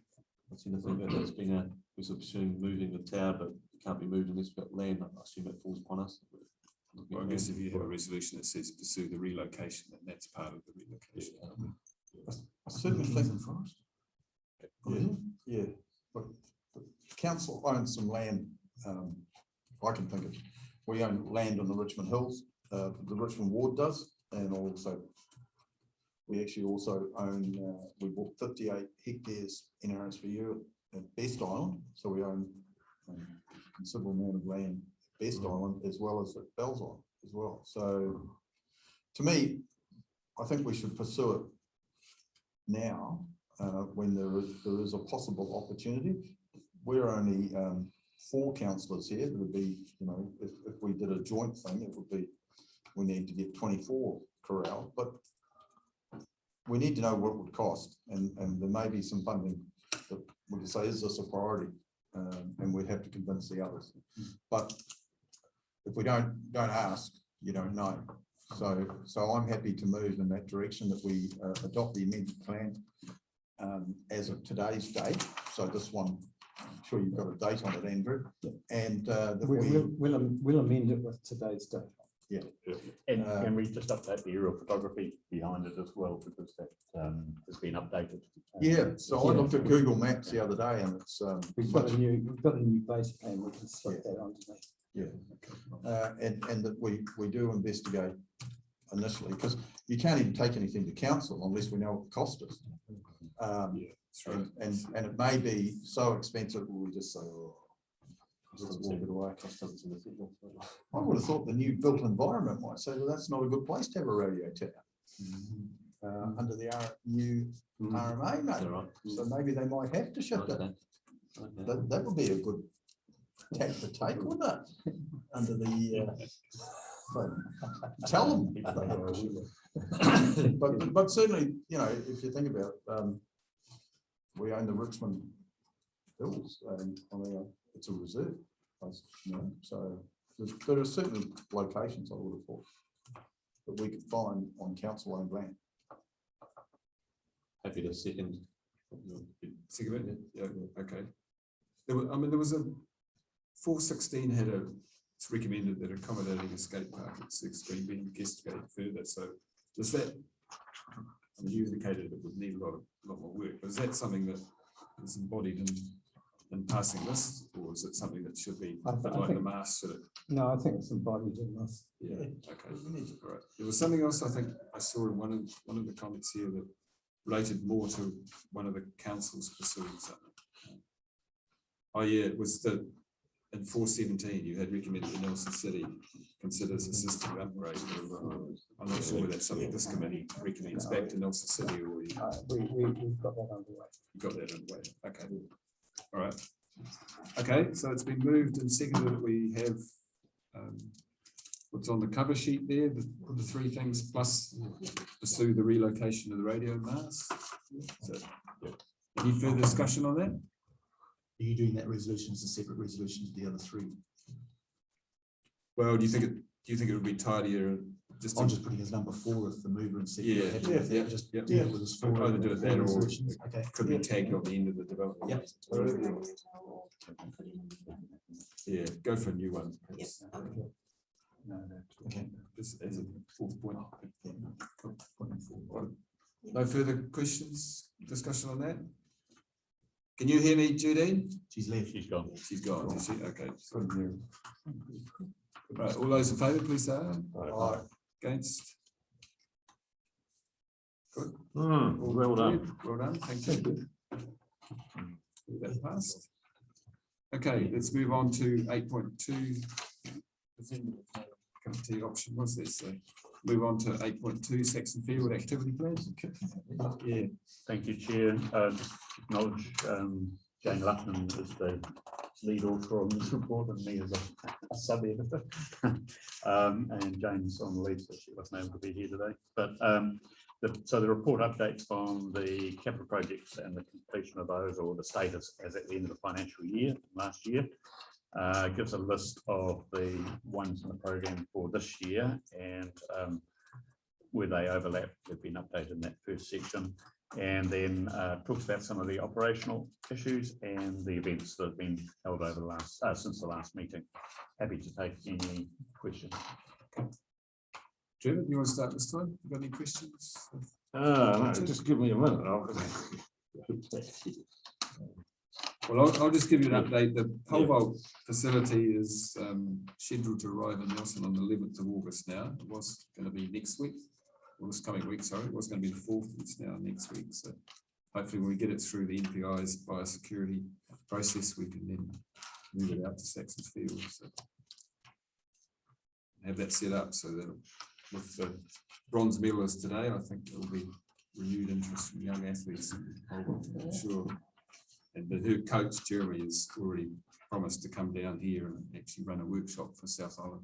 I've seen the thing that there's been we're sort of pursuing moving the tower, but it can't be moved unless we've got land. I assume it falls upon us. Well, I guess if you have a resolution that says pursue the relocation, then that's part of the relocation. I certainly think. Yeah, yeah, but the council owns some land, I can think of, we own land on the Richmond Hills, the Richmond Ward does, and also we actually also own, we bought 58 hectares in RSVU at Best Island, so we own a considerable amount of land at Best Island as well as at Bells Island as well. So to me, I think we should pursue it now, when there is a possible opportunity. We're only 4 councillors here. It would be, you know, if we did a joint thing, it would be, we need to get 24 corral, but we need to know what it would cost, and there may be some funding that we can say, is this a priority? And we'd have to convince the others. But if we don't ask, you don't know. So I'm happy to move in that direction, that we adopt the amended plan as of today's date. So this one, I'm sure you've got a date on it, Andrew, and that we'll amend it with today's date. Yeah. And can we just update the aerial photography behind it as well, because that has been updated? Yeah, so I looked at Google Maps the other day, and it's We've got a new base plan. We can slip that on today. yeah, and that we do investigate initially, because you can't even take anything to council unless we know what the cost is. And it may be so expensive, we just say, oh, just walk it away. I would have thought the new built environment might say, well, that's not a good place to have a radio tower. Under the new RMA, maybe. So maybe they might have to shift it. That would be a good tack to take, wouldn't it? Under the, tell them. But certainly, you know, if you think about, we own the Richmond Hills, and I mean, it's a reserve place, you know, so there are certain locations I would have thought that we could find on council-owned land. Happy to second. Second it? Yeah, okay. I mean, there was a 416 had it's recommended that accommodating a skate park at 6 Green be investigated further. So does that, I mean, you indicated it would need a lot more work, but is that something that is embodied in passing this, or is it something that should be like the mass? No, I think it's embodied in this. Yeah, okay. All right. There was something else I think I saw in one of the comments here that related more to one of the councils pursuing something. Oh yeah, it was the in 417 you had recommended the Nelson City considers a system upgrade. I'm not sure whether that's something this committee recommends back to Nelson City, or we've got that underway. You've got that underway. Okay. All right. Okay, so it's been moved and seconded that we have what's on the cover sheet there, the three things, plus pursue the relocation of the radio masts. So, any further discussion on that? Are you doing that resolution as a separate resolution to the other three? Well, do you think it would be tidier? Just I'm just putting as number 4 if the mover and second. Yeah, are happy with that, yeah, just yeah. deal with us I'd four either do it four that or resolutions. it Okay. could be tagged on the end of the development. Yep. Yeah, go for a new one. Yes. Okay. Just as a fourth point. No further questions, discussion on that? Can you hear me, Judy? She's left. She's gone. She's gone, is she? Okay. Right, all those in favour, please say aye. Aye. Against? Good. Well done. Well done, thank you. That passed. Okay, let's move on to 8.2. Committee option, what's this? Move on to 8.2, Saxton Field activity plans. Yeah, thank you, Chair. Just acknowledge Jane Luckman is the lead author on this report and me as a sub-editor. And Jane's on leave, so she wasn't able to be here today. But so the report updates on the capital projects and the completion of those, or the status as at the end of the financial year, last year. Gives a list of the ones in the program for this year and where they overlap. They've been updated in that first section, and then talks about some of the operational issues and the events that have been held over the last since the last meeting. Happy to take any questions. Trevor, do you want to start this time? You got any questions? No, just give me a minute. Well, I'll just give you an update. The pole vault facility is scheduled to arrive in Nelson on the 11th of August now. It was going to be next week, or this coming week, sorry. It was going to be the 4th, it's now next week. So hopefully when we get it through the NPI's biosecurity process, we can then move it out to Saxton Field. So have that set up so that with the bronze medalists today, I think there will be renewed interest from young athletes in pole vault, I'm sure. And her coach, Jeremy, has already promised to come down here and actually run a workshop for South Island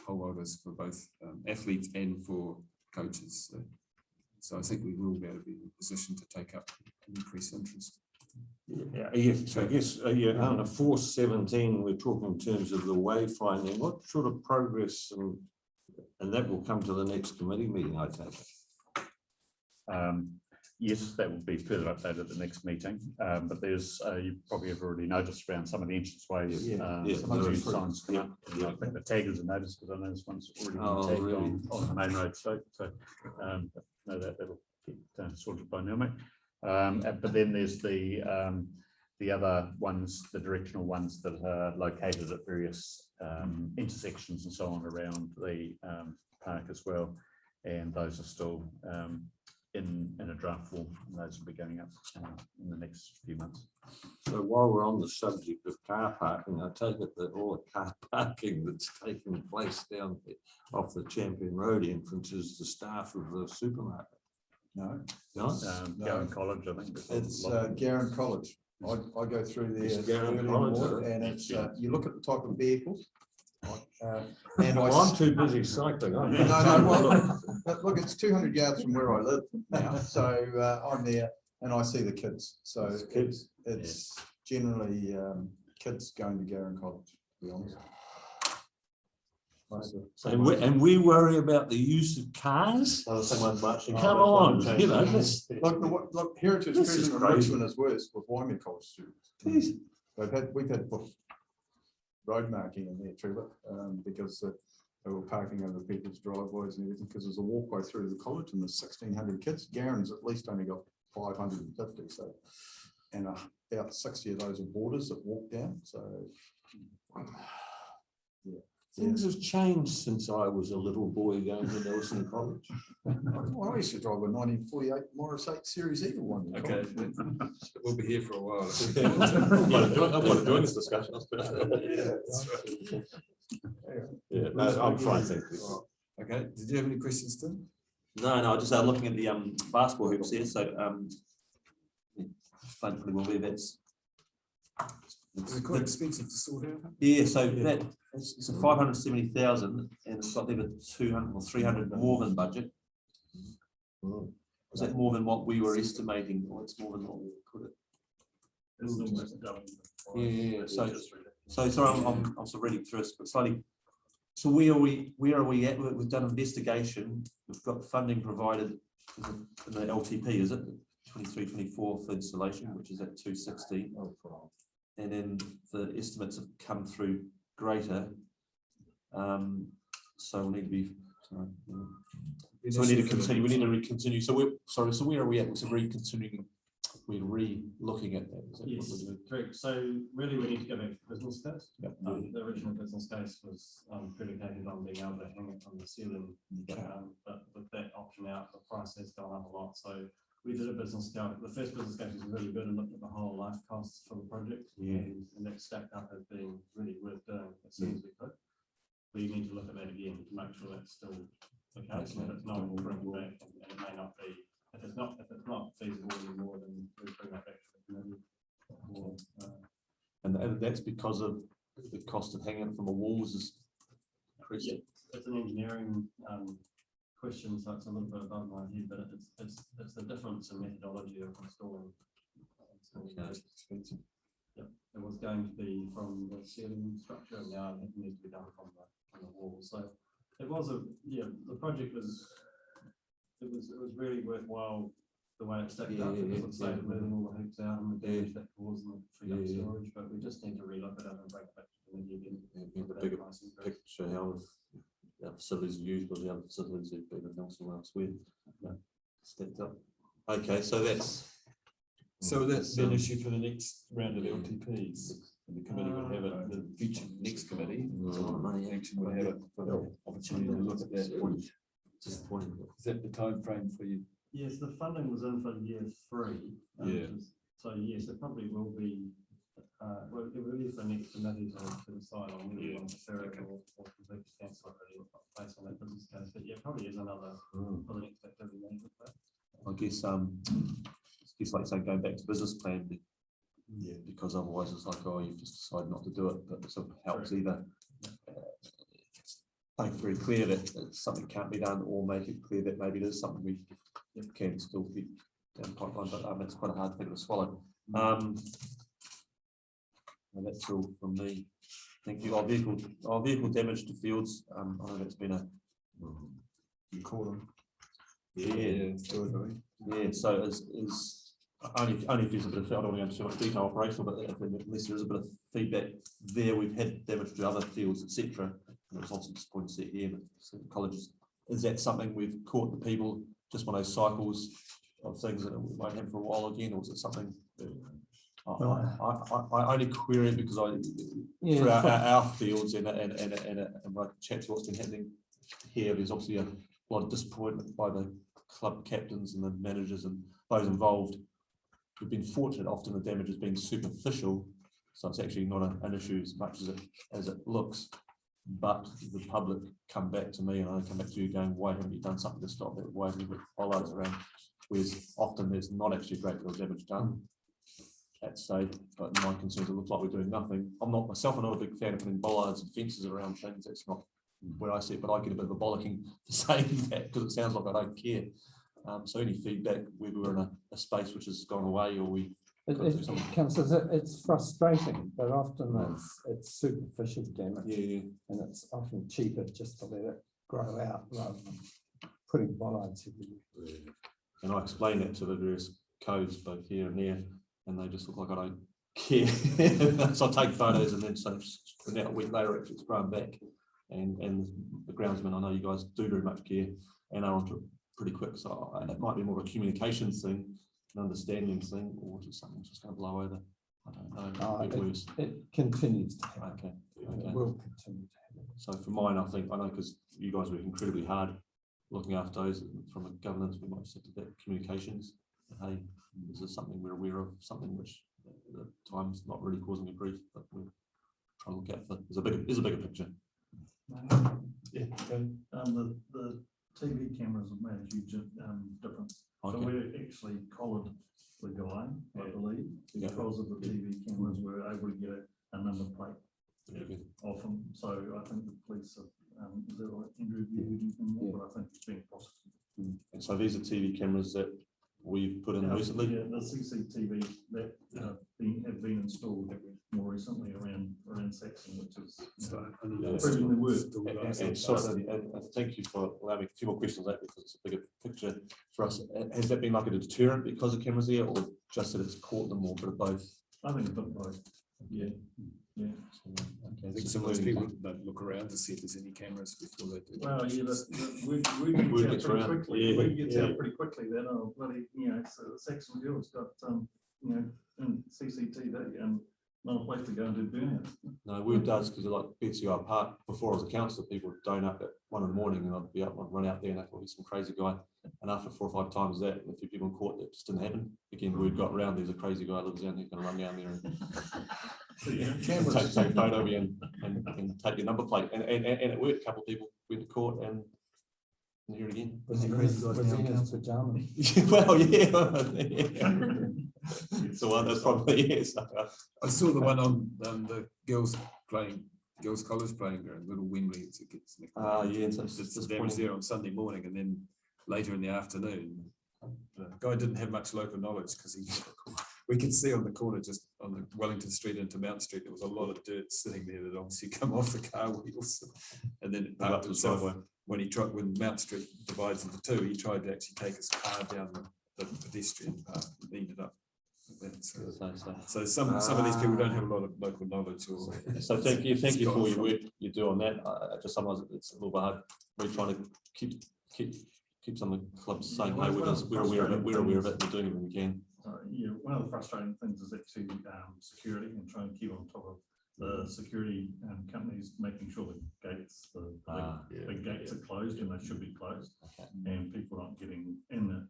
pole vaulters for both athletes and for coaches. So I think we will be able to be in a position to take up increased interest. Yeah, so I guess under 417, we're talking in terms of the wayfinding. What sort of progress and that will come to the next committee meeting, I take it. Yes, that will be further updated at the next meeting, but there's, you probably have already noticed around some of the entrance ways, some of the signs come up. I think the taggers are noticed because I know this one's already been tagged on the main road, so know that that'll get sorted by now, mate. But then there's the other ones, the directional ones that are located at various intersections and so on around the park as well, and those are still in a draft form, and those will be going up in the next few months. So while we're on the subject of car parking, I take it that all the car parking that's taking place down off the Champion Road entrance is the staff of the supermarket. No, Gowan College, I think. it's Garran College. I go through there It's Garran early in the College, morning, and it's you look at the type of vehicles. And I'm too busy cycling. no, well, but look, it's 200 yards from where I live now, so I'm there and I see the kids. So it's generally kids going to Garran College, to be honest. And we worry about the use of cars. Come on, you know this. Look, Heritage This is President crazy. Richmond is worse with Waimea College students. We've had to put road marking in there, Trevor, because they were parking over people's driveways and everything, because there's a walkway through the college and there's 1,600 kids. Garran's at least only got 550, so, and about 60 of those are boarders that walk down, so. Yeah. Things have changed since I was a little boy going to Nelson College. Well, I used to drive a 1948 Morris 8 Series Eagle one. Okay, we'll be here for a while. I want to join this discussion. Yeah, no, I'm fine, thank you. Okay, did you have any questions, Tim? No, just looking at the basketball hoops here. So explained pretty well there. That's Is it quite expensive to sort out? Yeah, so that, it's a 570,000 and it's got either 200 or 300 more than budget. Is that more than what we were estimating, or it's more than what we put it? It's almost double. the Yeah, price. so- Just read it. So sorry, I'm sort of reading through it, but slightly. So where are we at? We've done investigation. We've got funding provided in the LTP, is it? 23-24 for installation, which is at 260. And then the estimates have come through greater. So we need to be. Sorry. So we need to continue. We need to continue. So we're sorry. So where are we at? So continuing. We're re-looking at that. Is that what Yes, we're doing? correct. So really, we need to go back to the business case. Yep. The original business case was predicated on being able to hang it on the ceiling. But with that option out, the price has gone up a lot. So we did a business case. The first business case was really good and looked at the whole life costs for the project. Yeah. And that stacked up as being really worth doing as soon as we could. We need to look at that again to make sure that's still the case. And if it's not, we'll bring it back, and it may not be. If it's not feasible anymore, then we bring that back to the committee. Or, And that's because of the cost of hanging it from the walls is increased. Yeah, it's an engineering question, so it's a little bit above my head, but it's the difference in methodology of installing. Yeah, it was going to be from the ceiling structure, and now it needs to be done from the wall. So it was the project was. It was really worthwhile the way it stacked up, because it saved moving all the hoops out and the damage that caused them free up storage, but we just need to relook at it and break it back to the committee again. The bigger picture, how the facilities are used by the other facilities have been elsewhere. Stepped up. Okay, so that's an issue for the next round of LTPs. And the committee would have it, the future next committee, action would have it for the opportunity to look at that. Disappointing. Is that the time frame for you? Yes, the funding was in for year 3. Yeah. So yes, it probably will be, well, it will be for next committee to decide on whether you want to defer it or completely cancel it really based on that business case. But yeah, probably is another for the next activity management plan. I guess like saying going back to business plan, because otherwise it's like, oh, you've just decided not to do it, but it sort of helps either make it very clear that something can't be done, or make it clear that maybe there's something we can still keep down the pipeline, but it's quite a hard thing to swallow. And that's all from me. Thank you. Our vehicle damage to fields. I know that's been a Recording. Yeah. So is only if there's a bit of, I don't want to go into too much detail operational, but unless there is a bit of feedback there, we've had damage to other fields, etc. It's also disappointing to see here, but certain colleges. Is that something we've caught the people just one of those cycles of things that we might have for a while again, or is it something? I only query it because for our fields and my chat to what's been happening here, there's obviously a lot of disappointment by the club captains and the managers and those involved. We've been fortunate, often the damage has been superficial, so it's actually not an issue as much as it looks. But the public come back to me, and I come back to you going, why haven't you done something to stop that? Why haven't you put bollards around? Whereas often there's not actually a great deal of damage done at stage, but my concerns, it looks like we're doing nothing. I'm not a big fan of putting bollards and fences around things. That's not where I see it, but I get a bit of a bollocking for saying that because it sounds like I don't care. So any feedback, whether we're in a space which has gone away, or we it's frustrating, but often it's superficial damage, and it's often cheaper just to let it grow out rather than putting bollards everywhere. And I explain that to the various codes both here and there, and they just look like I don't care. So I take photos, and then so a week later it's grown back, and the groundsmen, I know you guys do very much care and are onto it pretty quick. So it might be more of a communication thing, an understanding thing, or just something that's just going to blow over. I don't know. It continues to happen. Okay. It will continue to happen. So for mine, I know because you guys work incredibly hard looking after those from a governance, we might just have to get communications. Hey, this is something we're aware of, something which at the time's not really causing me grief, but we're trying to look out for. There's a bigger picture. Yeah. The TV cameras have made a huge difference. So we're actually collared the guy, I believe, because of the TV cameras, were able to get a number plate off him. So I think the police have, is that right, Andrew, have you heard anything more? But I think it's been prosecuted. And so these are TV cameras that we've put in recently. Yeah, the CCTV that have been installed more recently around Saxton, which is proving the word. And sorry, and thank you for allowing me a few more questions on that, because it's a bigger picture for us. Has that been like a deterrent because of cameras there, or just that it's caught them, or a bit of both? I think it's both. Yeah. Yeah. I think some of those people don't look around to see if there's any cameras before they do. Well, yeah, Word we gets get around. pretty quickly. We get Yeah. out pretty quickly. Then, oh, bloody, you know, so Saxon Girl's got, and CCTV and not a place to go and do burnout. No, Word does, because like BCI Park, before I was a councillor, people would donate up at 1 in the morning, and I'd be up, I'd run out there, and I thought he's some crazy guy. And after 4 or 5 times that, and a few people in court, that just didn't happen. Again, Word got around, there's a crazy guy lives down there, going to run down there and take a photo of you and take your number plate. And it worked. A couple of people went to court and here it again. Was he in his pajamas? Well, yeah. So that's probably yes. I saw the one on the girls college playing ground, little Wembley. It gets. Yeah, so that was there on Sunday morning, and then later in the afternoon. The guy didn't have much local knowledge because we could see on the corner, just on the Wellington Street into Mount Street, there was a lot of dirt sitting there that obviously come off the car wheels, and then it parked himself. When Mount Street divides into two, he tried to actually take his car down the pedestrian path and ended up. So some of these people don't have a lot of local knowledge. So thank you for your work you do on that. Just sometimes it's a little bit hard. We're trying to keep some of the clubs saying, hey, we're aware of it, we're aware of it, we're doing everything we can. Yeah, one of the frustrating things is actually security, and trying to keep on top of the security companies, making sure the gates, the gates are closed, and they should be closed, and people aren't getting in at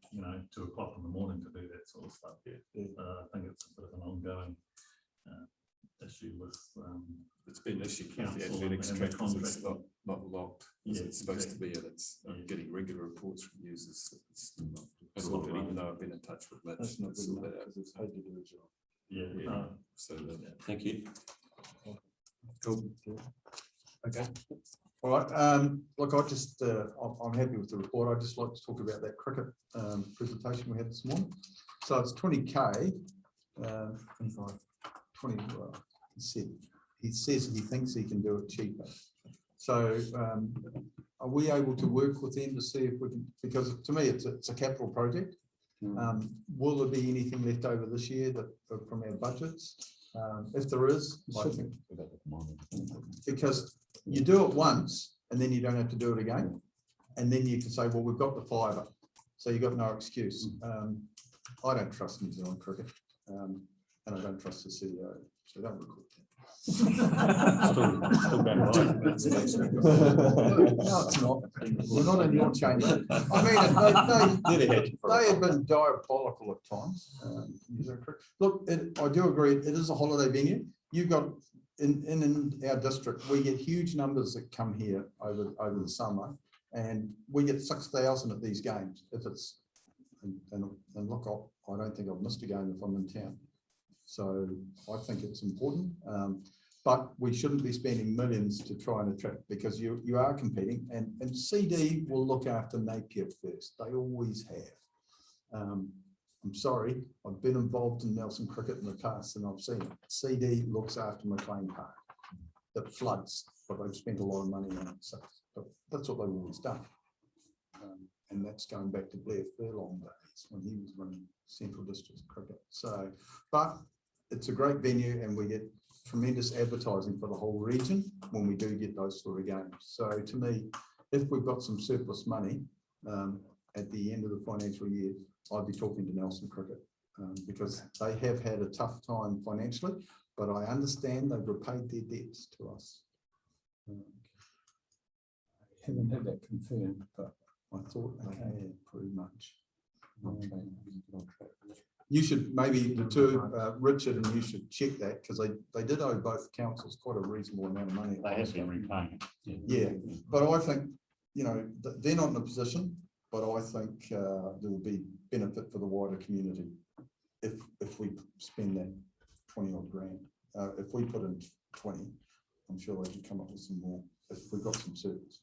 2 o'clock in the morning to do that sort of stuff. I think it's a bit of an ongoing issue with. It's been an issue with the athletics track because it's not locked. It's supposed to be, and it's getting regular reports from users. It's not sorted, even though I've been in touch with Mitch. That's not good enough, because it's paid to do a job. Yeah. So thank you. Cool. Okay. All right. Look, I'm happy with the report. I'd just like to talk about that cricket presentation we had this morning. So it's 20K, 25, 20. Well, he says he thinks he can do it cheaper. So are we able to work with them to see if we can, because to me it's a capital project. Will there be anything left over this year from our budgets? If there is, because you do it once and then you don't have to do it again, and then you can say, well, we've got the fibre, so you've got no excuse. I don't trust New Zealand cricket, and I don't trust the CEO, so don't record that. Still bad. No, it's not. We're not in your chamber. I mean, they have been diabolical at times. Look, I do agree. It is a holiday venue. You've got in our district, we get huge numbers that come here over the summer, and we get 6,000 at these games. If it's and look, I don't think I've missed a game if I'm in town. So I think it's important, but we shouldn't be spending millions to try and attract, because you are competing, and CD will look after Napier first. They always have. I'm sorry, I've been involved in Nelson cricket in the past, and I've seen it. CD looks after McLean Park that floods, but they've spent a lot of money on it. So that's what they've always done. And that's going back to Blair Furlong days when he was running Central District cricket. So, but it's a great venue, and we get tremendous advertising for the whole region when we do get those sort of games. So to me, if we've got some surplus money at the end of the financial year, I'd be talking to Nelson Cricket because they have had a tough time financially, but I understand they've repaid their debts to us. Haven't had that confirmed, but I thought they had pretty much. You should maybe the two, Richard and you should check that, because they did owe both councils quite a reasonable amount of money. They have been repaying. Yeah, but I think, they're not in a position, but I think there will be benefit for the wider community if we spend that 20 odd grand, if we put in 20, I'm sure they can come up with some more if we've got some surplus.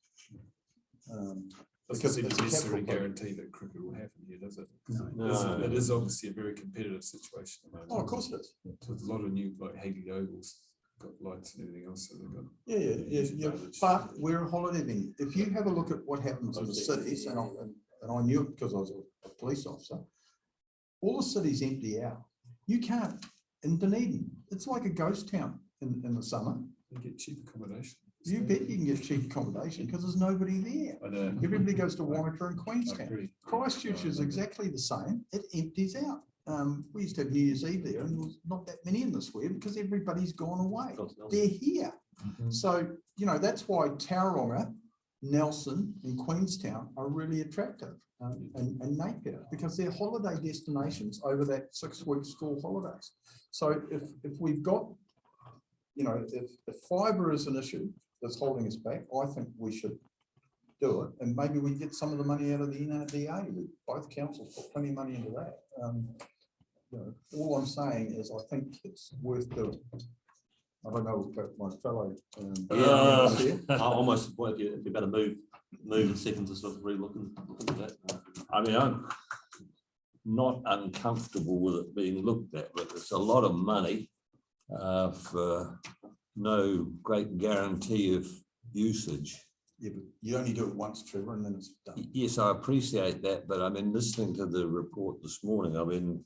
Because it's a necessarily capital project. guarantee that cricket will happen here, does it? No. It is obviously a very competitive situation. at the moment. Oh, of course it is. So there's a lot of new, like Hagley Ovals, got lights and everything else, so they've got. Yeah. But we're a holiday venue. If you have a look at what happens in the cities, and I knew it because I was a police officer, all the cities empty out. You can't, in Dunedin, it's like a ghost town in the summer. You get cheap accommodation. You bet you can get cheap accommodation because there's nobody there. I know. Everybody goes to Wanaka and I Queenstown. agree. Christchurch is exactly the same. It empties out. We used to have New Year's Eve there and there was not that many in the square because everybody's gone away. They're here. So, you know, that's why Tauranga, Nelson and Queenstown are really attractive, and Napier, because they're holiday destinations over that 6 week school holidays. So if we've got, you know, if fibre is an issue that's holding us back, I think we should do it, and maybe we get some of the money out of the NRDA. Both councils put plenty of money into that. You know, all I'm saying is I think it's worth doing. I don't know about my fellow. I almost, well, if you better move in seconds to sort of re-look at that. I mean, I'm not uncomfortable with it being looked at, but it's a lot of money for no great guarantee of usage. Yeah, but you only do it once, Trevor, and then it's done. Yes, I appreciate that, but I mean, listening to the report this morning, I mean,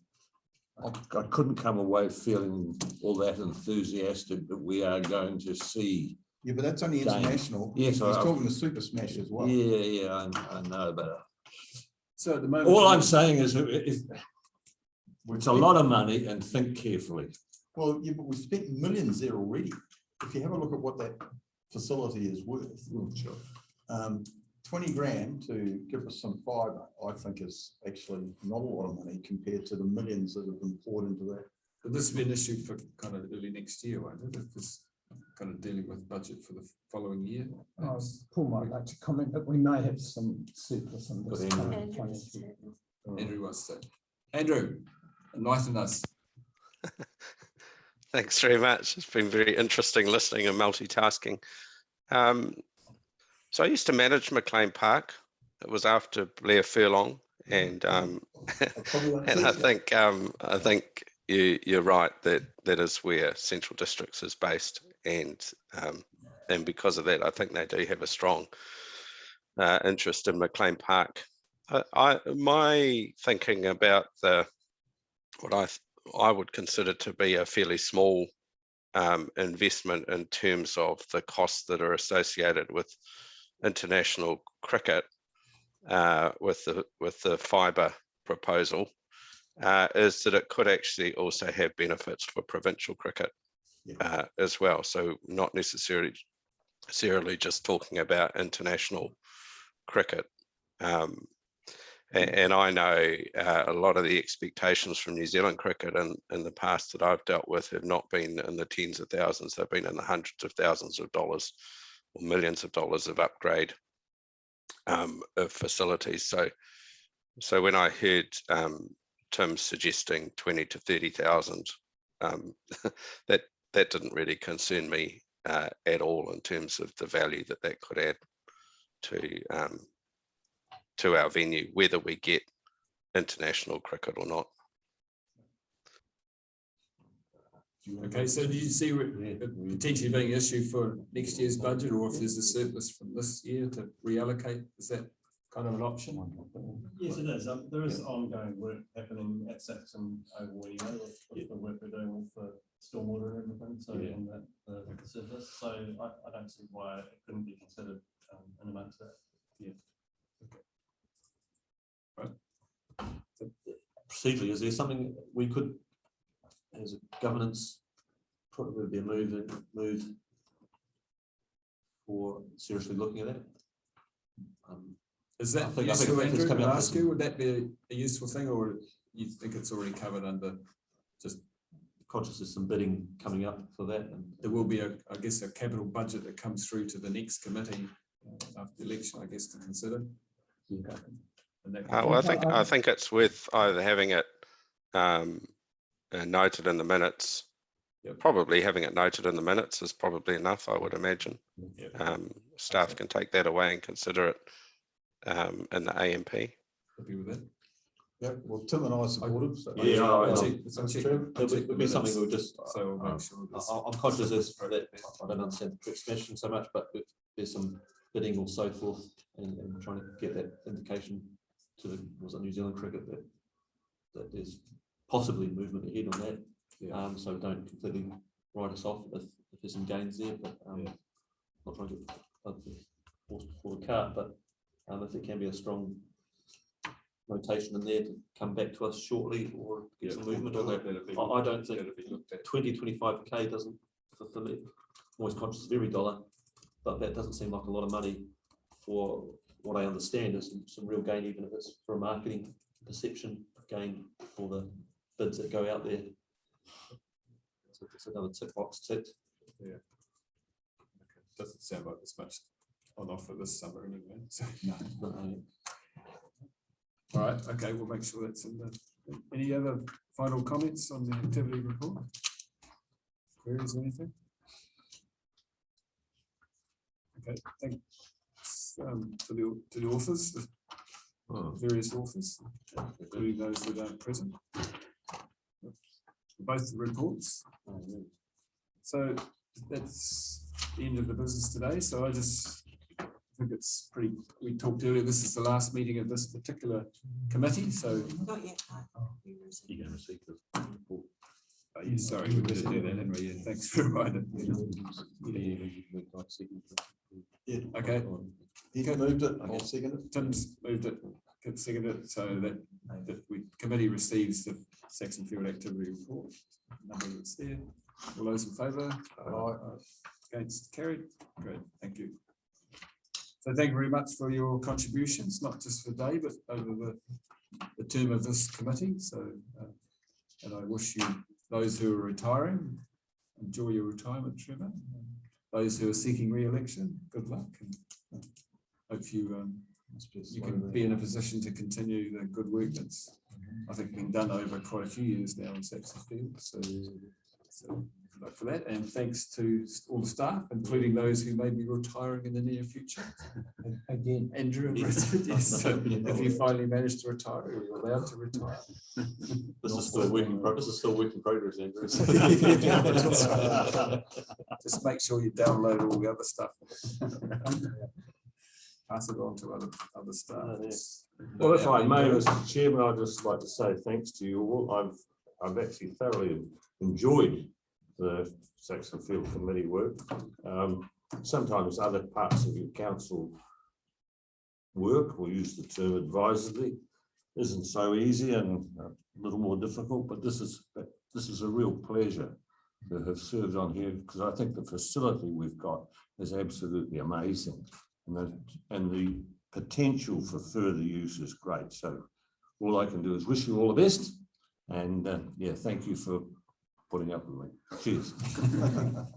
I couldn't come away feeling all that enthusiastic that we are going to see. Yeah, but that's only international. Yes, he's talking to Super Smash as well. Yeah, I know, but So at the moment. all I'm saying is it's a lot of money, and think carefully. Well, yeah, but we spent millions there already. If you have a look at what that facility is worth, 20 grand to give us some fibre, I think is actually not a lot of money compared to the millions that have been poured into that. But this will be an issue for kind of early next year, won't it? If this kind of dealing with budget for the following year. Paul might like to comment, but we may have some surplus in this. But current Andrew financial wants to year. say Andrew wants to. Andrew, enlighten us. Thanks very much. It's been very interesting listening and multitasking. So I used to manage McLean Park. It was after Blair Furlong, and and I think you're right that is where Central Districts is based, and because of that, I think they do have a strong interest in McLean Park. My thinking about what I would consider to be a fairly small investment in terms of the costs that are associated with international cricket, with the fibre proposal, is that it could actually also have benefits for provincial cricket as well. So not necessarily just talking about international cricket. And I know a lot of the expectations from New Zealand cricket in the past that I've dealt with have not been in the tens of thousands, they've been in the hundreds of thousands of dollars or millions of dollars of upgrade of facilities. So when I heard Tim suggesting 20 to 30,000, that didn't really concern me at all in terms of the value that could add to our venue, whether we get international cricket or not. Okay, so do you see it potentially being an issue for next year's budget, or if there's a surplus from this year to reallocate? Is that kind of an option? Yes, it is. There is ongoing work happening at Saxton over with the work we're doing with the stormwater and everything. So on that the surface. So I don't see why it couldn't be considered in amongst that. Yeah. Procedurally, is there something we could, as a governance, probably be a move for seriously looking at that? Is that useful, Andrew, to ask you? Would that be a useful thing, or you think it's already covered under just conscious of some bidding coming up for that? And there will be, I guess, a capital budget that comes through to the next committee after the election, I guess, to consider. Yeah. Well, I think it's worth either having it noted in the minutes. Probably having it noted in the minutes is probably enough, I would imagine. Staff can take that away and consider it in the AMP. Happy with that? Yeah, well, Tim and I supported. So Yeah, I'll I- check- I'll check- I'll It check would be the something minutes. we'll just, So I'll make sure there's- I'm conscious of that, I don't understand the expression so much, but there's some bidding or so forth, and trying to get that indication to the, was it New Zealand cricket that there's possibly movement ahead on that. So don't completely write us off if there's some gains there, but not trying to get the horse before the cart, but if there can be a strong notation in there to come back to us shortly or get some movement on that. I don't think 20-25K doesn't, for me, I'm always conscious of every dollar, but that doesn't seem like a lot of money for what I understand is some real gain, even if it's for a marketing perception gain for the bids that go out there. So it's another tick box ticked. Yeah. Okay. Doesn't sound like there's much on offer this summer anyway. So. No. All right, okay, we'll make sure that's in the. Any other final comments on the activity report? Queries or anything? Okay, thanks to the authors, various authors, including those that aren't present. Both the reports. So that's the end of the business today. So I think it's pretty, we talked earlier, this is the last meeting of this particular committee, so. Not yet. You're going to see this. Sorry, we better do that, didn't we? Yeah, thanks for reminding. Yeah. Okay. He moved it, I'll second it. Tim's moved it, get seconded it, so that committee receives the Saxton Field activity report. Number that's there. All those in favour? Against, carried. Great, thank you. So thank you very much for your contributions, not just for Day, but over the term of this committee. So, and I wish you, those who are retiring, enjoy your retirement, Trevor. Those who are seeking re-election, good luck, and hope you can be in a position to continue the good work that's, I think, been done over quite a few years now in Saxton Field. So good luck for that, and thanks to all the staff, including those who may be retiring in the near future. Again, Andrew and Richard, yes. So if you finally manage to retire, or you're allowed to retire. This is still work in progress. This is still work in progress, Andrew. Just make sure you download all the other stuff. Pass it on to other staff. Well, if I may, Mr. Chairman, I'd just like to say thanks to you all. I've actually thoroughly enjoyed the Saxton Field Committee work. Sometimes other parts of your council work, we'll use the term advisedly, isn't so easy and a little more difficult, but this is a real pleasure to have served on here, because I think the facility we've got is absolutely amazing, and the potential for further use is great. So all I can do is wish you all the best, and yeah, thank you for putting up with me. Cheers.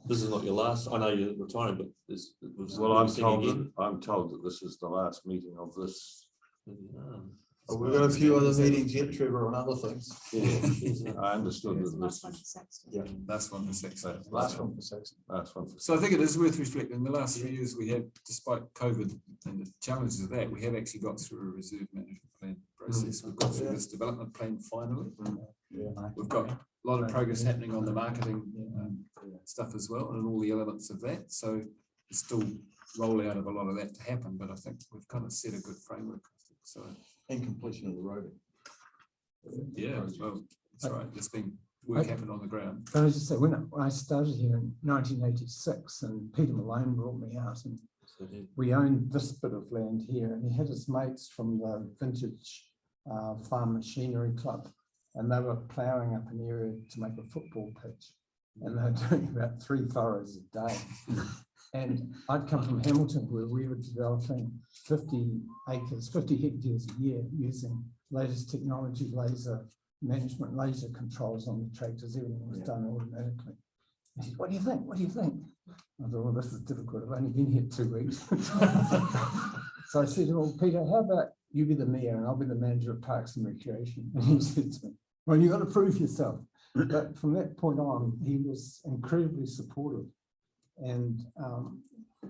This is not your last, I know you're retiring, but this was. Well, I'm told that this is the last meeting of this. We've got a few other meetings yet, Trevor, on other things. Yeah, I understood that Last this one is for Saxton. Yeah, That's one for Saxton. last one for Saxton. last one. So I think it is worth reflecting. In the last few years, we have, despite COVID and the challenges of that, we have actually got through a reserve management plan process. We've got through this development plan finally. We've got a lot of progress happening on the marketing stuff as well, and all the elements of that. So there's still rollout of a lot of that to happen, but I think we've kind of set a good framework. I think. So, And completion of the road. yeah, well, that's right. There's been work happening on the ground. can I just say, when I started here in 1986, and Peter Malone brought me out, and we owned this bit of land here, and he had his mates from the vintage farm machinery club, and they were ploughing up an area to make a football pitch, and they were doing about 3 furrows a day. And I'd come from Hamilton, where we were developing 50 hectares a year using latest technology, laser management, laser controls on the tractors. Everything was done automatically. He said, "What do you think? What do you think?" I thought, "Well, this is difficult. I've only been here 2 weeks." So I said, "Well, Peter, how about you be the mayor and I'll be the manager of Parks and Recreation?" And he said to me, "Well, you've got to prove yourself." But from that point on, he was incredibly supportive and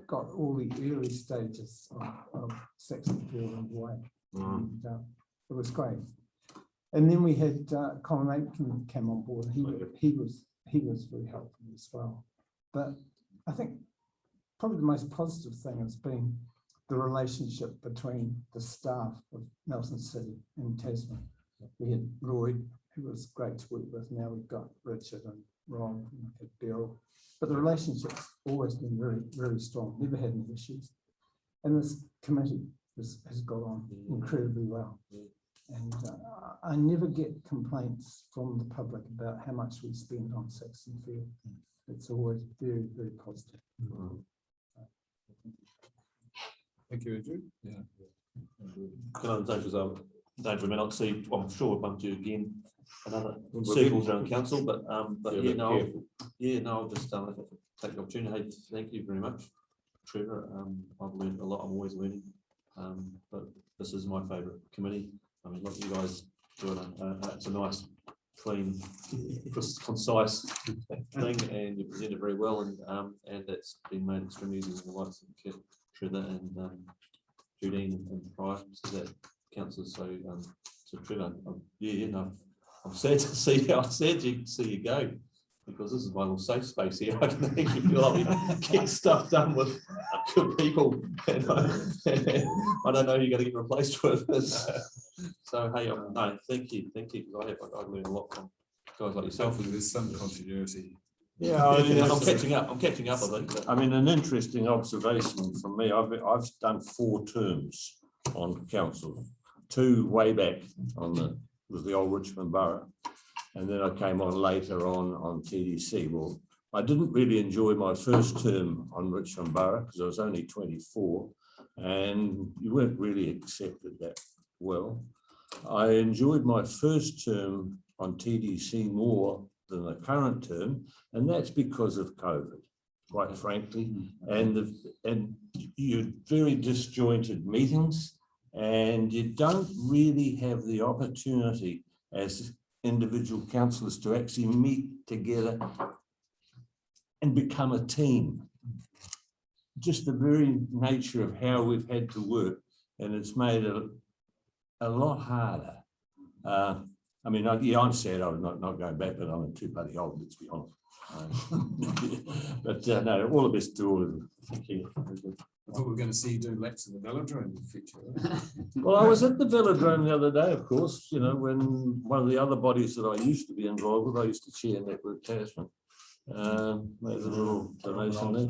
got all the early stages of Saxton Field underway. And, it was great. And then we had Colin Aitken came on board. He was very helpful as well. But I think probably the most positive thing has been the relationship between the staff of Nelson City and Tasman. We had Lloyd, who was great to work with. Now we've got Richard and Rob and we've had Beryl. But the relationship's always been very, very strong. Never had any issues. And this committee has got on incredibly well. And I never get complaints from the public about how much we spend on Saxton Field. It's always very, very positive. Thank you, Andrew. Can I say, because Dave, we may not see, well, I'm sure we'll bump you again, another circles around council, but yeah, no, I'll just take the opportunity. Hey, thank you very much, Trevor. I've learned a lot. I'm always learning, but this is my favourite committee. I mean, look, you guys do it. It's a nice, clean, concise thing, and you present it very well, and it's been made extremely easy with the likes of Trevor and Judine and Prior, so that councillors. So Trevor, I'm sad to see you go, because this is my little safe space here. I can make you feel like we get stuff done with good people, and I don't know who you're going to get replaced with. So hey, no, thank you, because I've learned a lot from guys like yourself. Hopefully there's some continuity. Yeah, I'm catching up. I think. I mean, an interesting observation from me. I've done 4 terms on council, 2 way back was the old Richmond Borough, and then I came on later on TDC. Well, I didn't really enjoy my first term on Richmond Borough because I was only 24, and you weren't really accepted that well. I enjoyed my first term on TDC more than the current term, and that's because of COVID, quite frankly, and you very disjointed meetings, and you don't really have the opportunity as individual councillors to actually meet together and become a team. Just the very nature of how we've had to work, and it's made it a lot harder. I mean, I'm sad I'm not going back, but I'm too bloody old, let's be honest. But no, all the best to all of them. Thank you. I thought we were going to see you doing laps in the velodrome in the future. Well, I was at the velodrome the other day, of course, you know, when one of the other bodies that I used to be involved with, I used to chair Network Tasman. Made a little donation there.